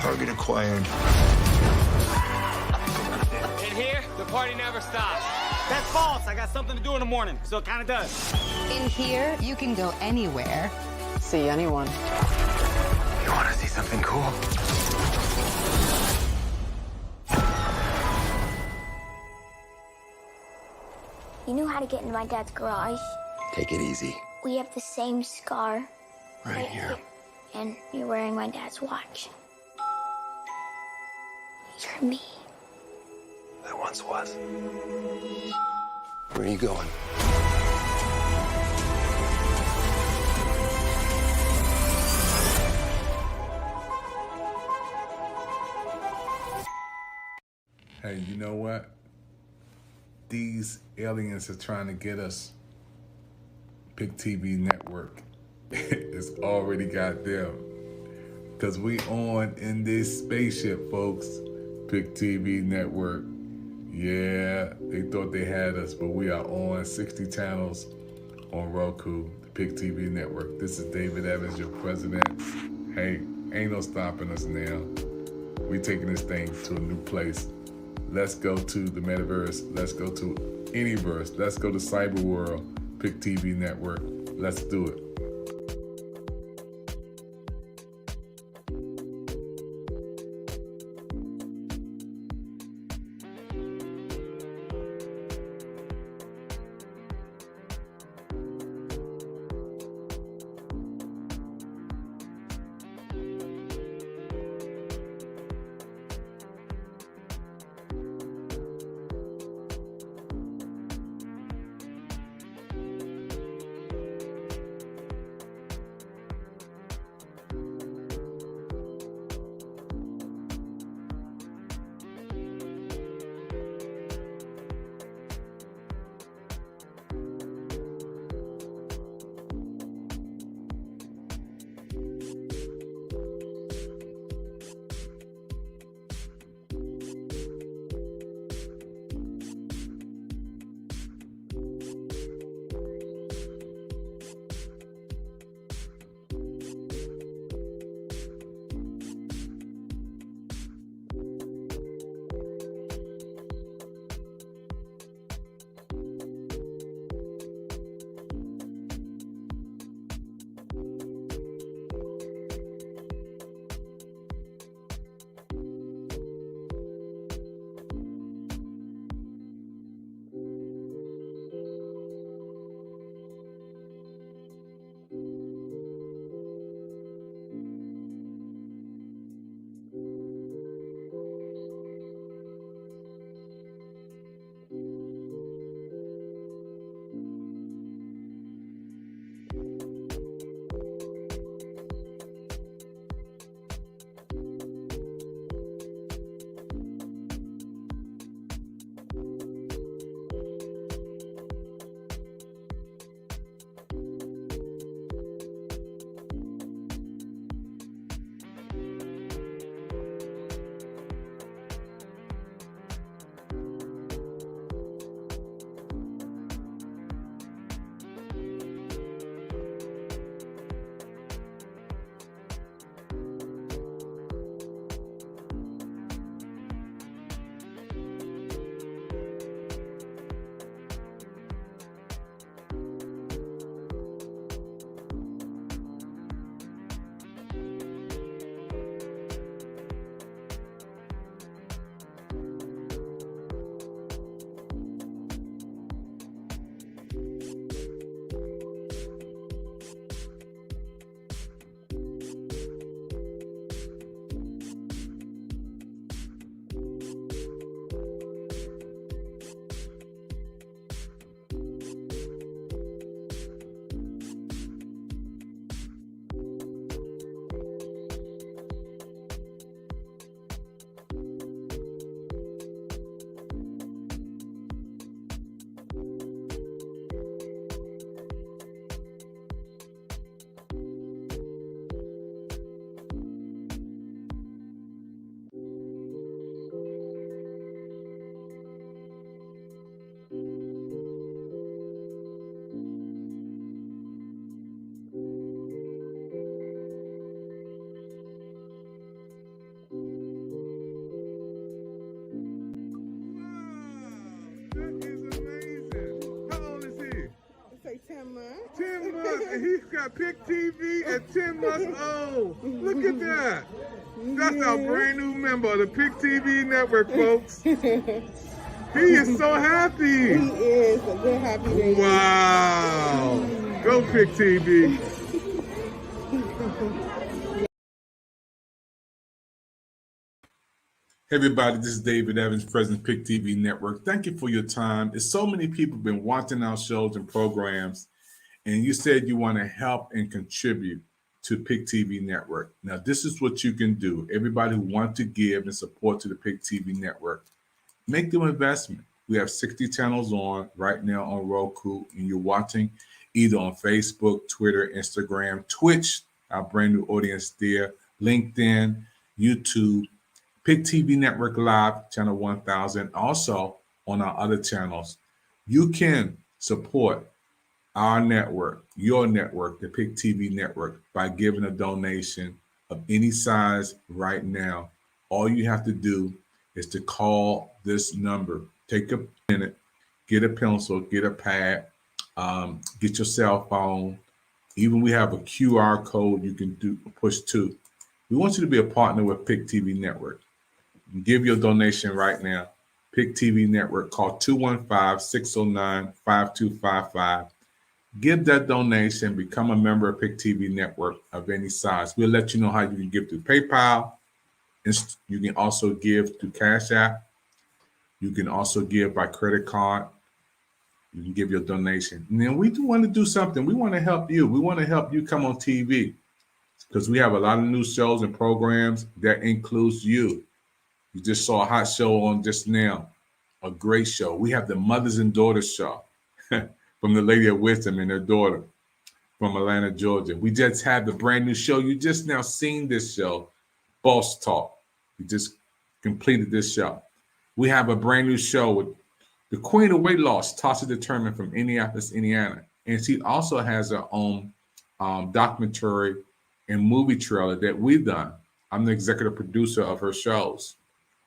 Target acquired. In here, the party never stops. That's false. I got something to do in the morning, so it kind of does. In here, you can go anywhere. See anyone. You want to see something cool? You knew how to get into my dad's garage. Take it easy. We have the same scar. Right here. And you're wearing my dad's watch. You're me. That once was. Where are you going? Hey, you know what? These aliens are trying to get us. Pick TV Network. It's already got them. Because we on in this spaceship, folks. Pick TV Network. Yeah, they thought they had us, but we are on 60 channels on Roku, the Pick TV Network. This is David Evans, your president. Hey, ain't no stopping us now. We taking this thing to a new place. Let's go to the metaverse. Let's go to any verse. Let's go to cyber world. Pick TV Network. Let's do it. and he's got Pick TV at 10 months old. Look at that. That's our brand new member of the Pick TV network, folks. He is so happy. He is a good happy baby. Wow. Go Pick TV. Hey everybody, this is David Evans, President of Pick TV Network. Thank you for your time. There's so many people been watching our shows and programs, and you said you want to help and contribute to Pick TV Network. Now, this is what you can do. Everybody who wants to give and support to the Pick TV Network, make the investment. We have 60 channels on right now on Roku, and you're watching either on Facebook, Twitter, Instagram, Twitch, our brand new audience there, LinkedIn, YouTube, Pick TV Network Live, channel 1000. Also on our other channels, you can support our network, your network, the Pick TV Network, by giving a donation of any size right now. All you have to do is to call this number. Take a minute, get a pencil, get a pad, get your cell phone. Even we have a QR code you can push to. We want you to be a partner with Pick TV Network. Give your donation right now. Pick TV Network, call 215-609-5255. Give that donation, become a member of Pick TV Network of any size. We'll let you know how you can give through PayPal. You can also give through Cash App. You can also give by credit card. You can give your donation. And then we do want to do something. We want to help you. We want to help you come on TV because we have a lot of new shows and programs that includes you. You just saw a hot show on just now, a great show. We have the Mothers and Daughters show from the Lady of Wisdom and her daughter from Atlanta, Georgia. We just had the brand new show. You just now seen this show, Boss Talk. We just completed this show. We have a brand new show with the Queen of Weight Loss, Tasha Determined from Indianapolis, Indiana. And she also has her own documentary and movie trailer that we've done. I'm the executive producer of her shows.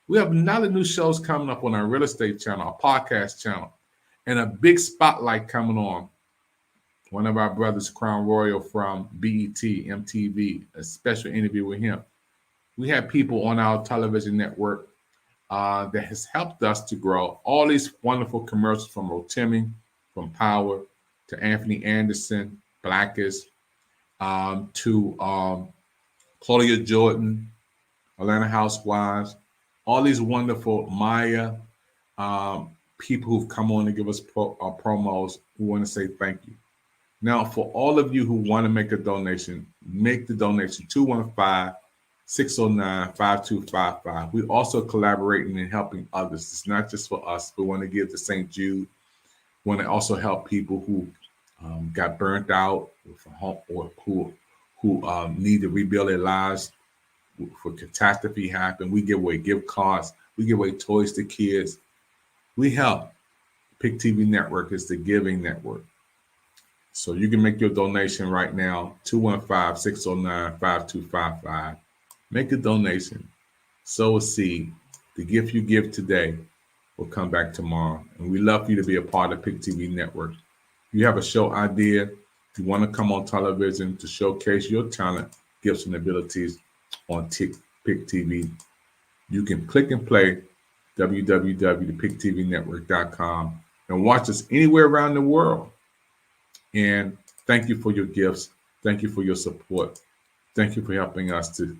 We have another new shows coming up on our real estate channel, our podcast channel, and a big spotlight coming on. One of our brothers, Crown Royal from BET, MTV, a special interview with him. We have people on our television network that has helped us to grow. All these wonderful commercials from Rotimi, from Power, to Anthony Anderson, Blackest, to Claudia Jordan, Atlanta Housewives, all these wonderful Maya people who've come on to give us promos. We want to say thank you. Now, for all of you who want to make a donation, make the donation, 215-609-5255. We're also collaborating and helping others. It's not just for us. We want to give to St. Jude. We want to also help people who got burnt out or who need to rebuild their lives for catastrophe happen. We give away gift cards. We give away toys to kids. We help. Pick TV Network is the giving network. So you can make your donation right now, 215-609-5255. Make a donation. Sow a seed. The gift you give today will come back tomorrow. And we love you to be a part of Pick TV Network. If you have a show idea, if you want to come on television to showcase your talent, gifts, and abilities on Pick TV, you can click and play www.picktvnetwork.com and watch us anywhere around the world. And thank you for your gifts. Thank you for your support. Thank you for helping us to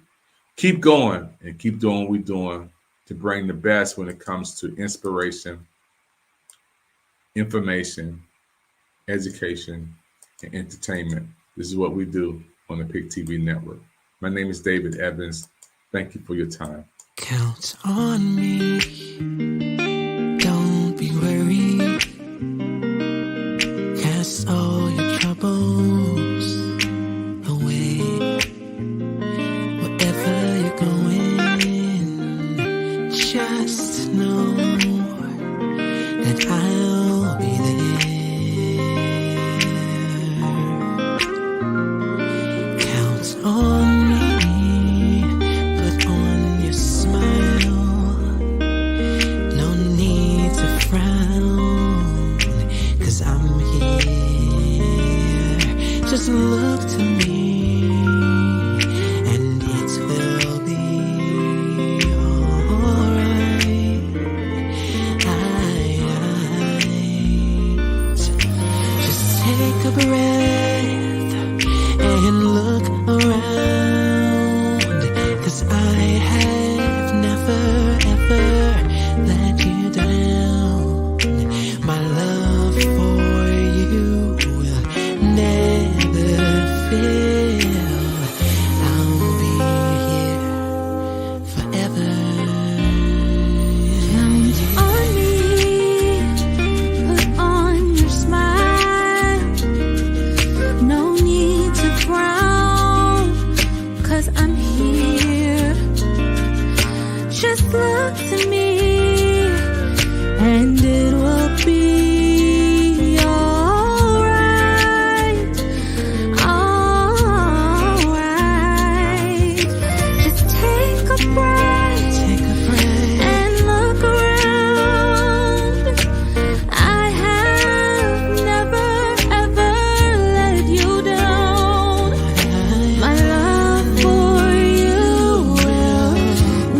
keep going and keep doing what we're doing to bring the best when it comes to inspiration, information, education, and entertainment. This is what we do on the Pick TV Network. My name is David Evans. Thank you for your time. Count on me. Don't be worried. Cast all your troubles away. Wherever you're going, just know that I'll be there. Count on me. Put on your smile. No need to frown, 'cause I'm here Just look to me, and it will be alright. Just take a breath and look around, 'cause I have never ever let you down. My love for you will never fail. I'll be here forever. Count on me, put on your smile. No need to frown, 'cause I'm here. Just look to me, and it will be alright. Alright. Just take a breath, and look around. I have never ever let you down. My love for you will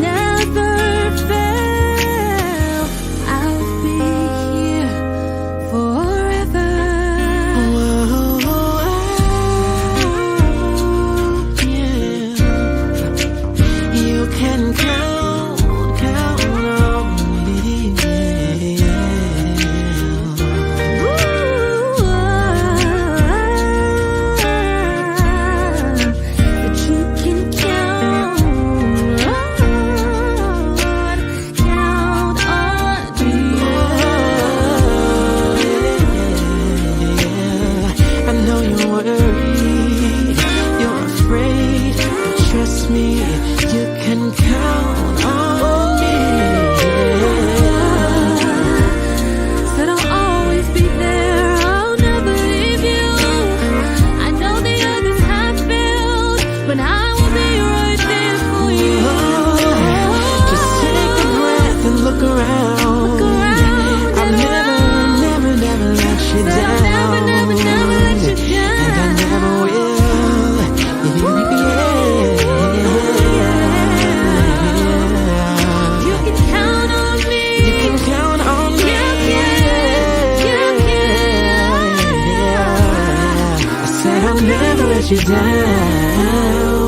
never fail. I'll be here forever. You can count on me. But you can count on me. I know you're worried, you're afraid, but trust me, you can count on me. Said I'll always be there, I'll never leave you. I know the others have failed, but I will be right there for you. Just take a breath and look around. I'll never let you down. Never let you down. And I never will. You can count on me. You can count on me. I said I'll never let you down.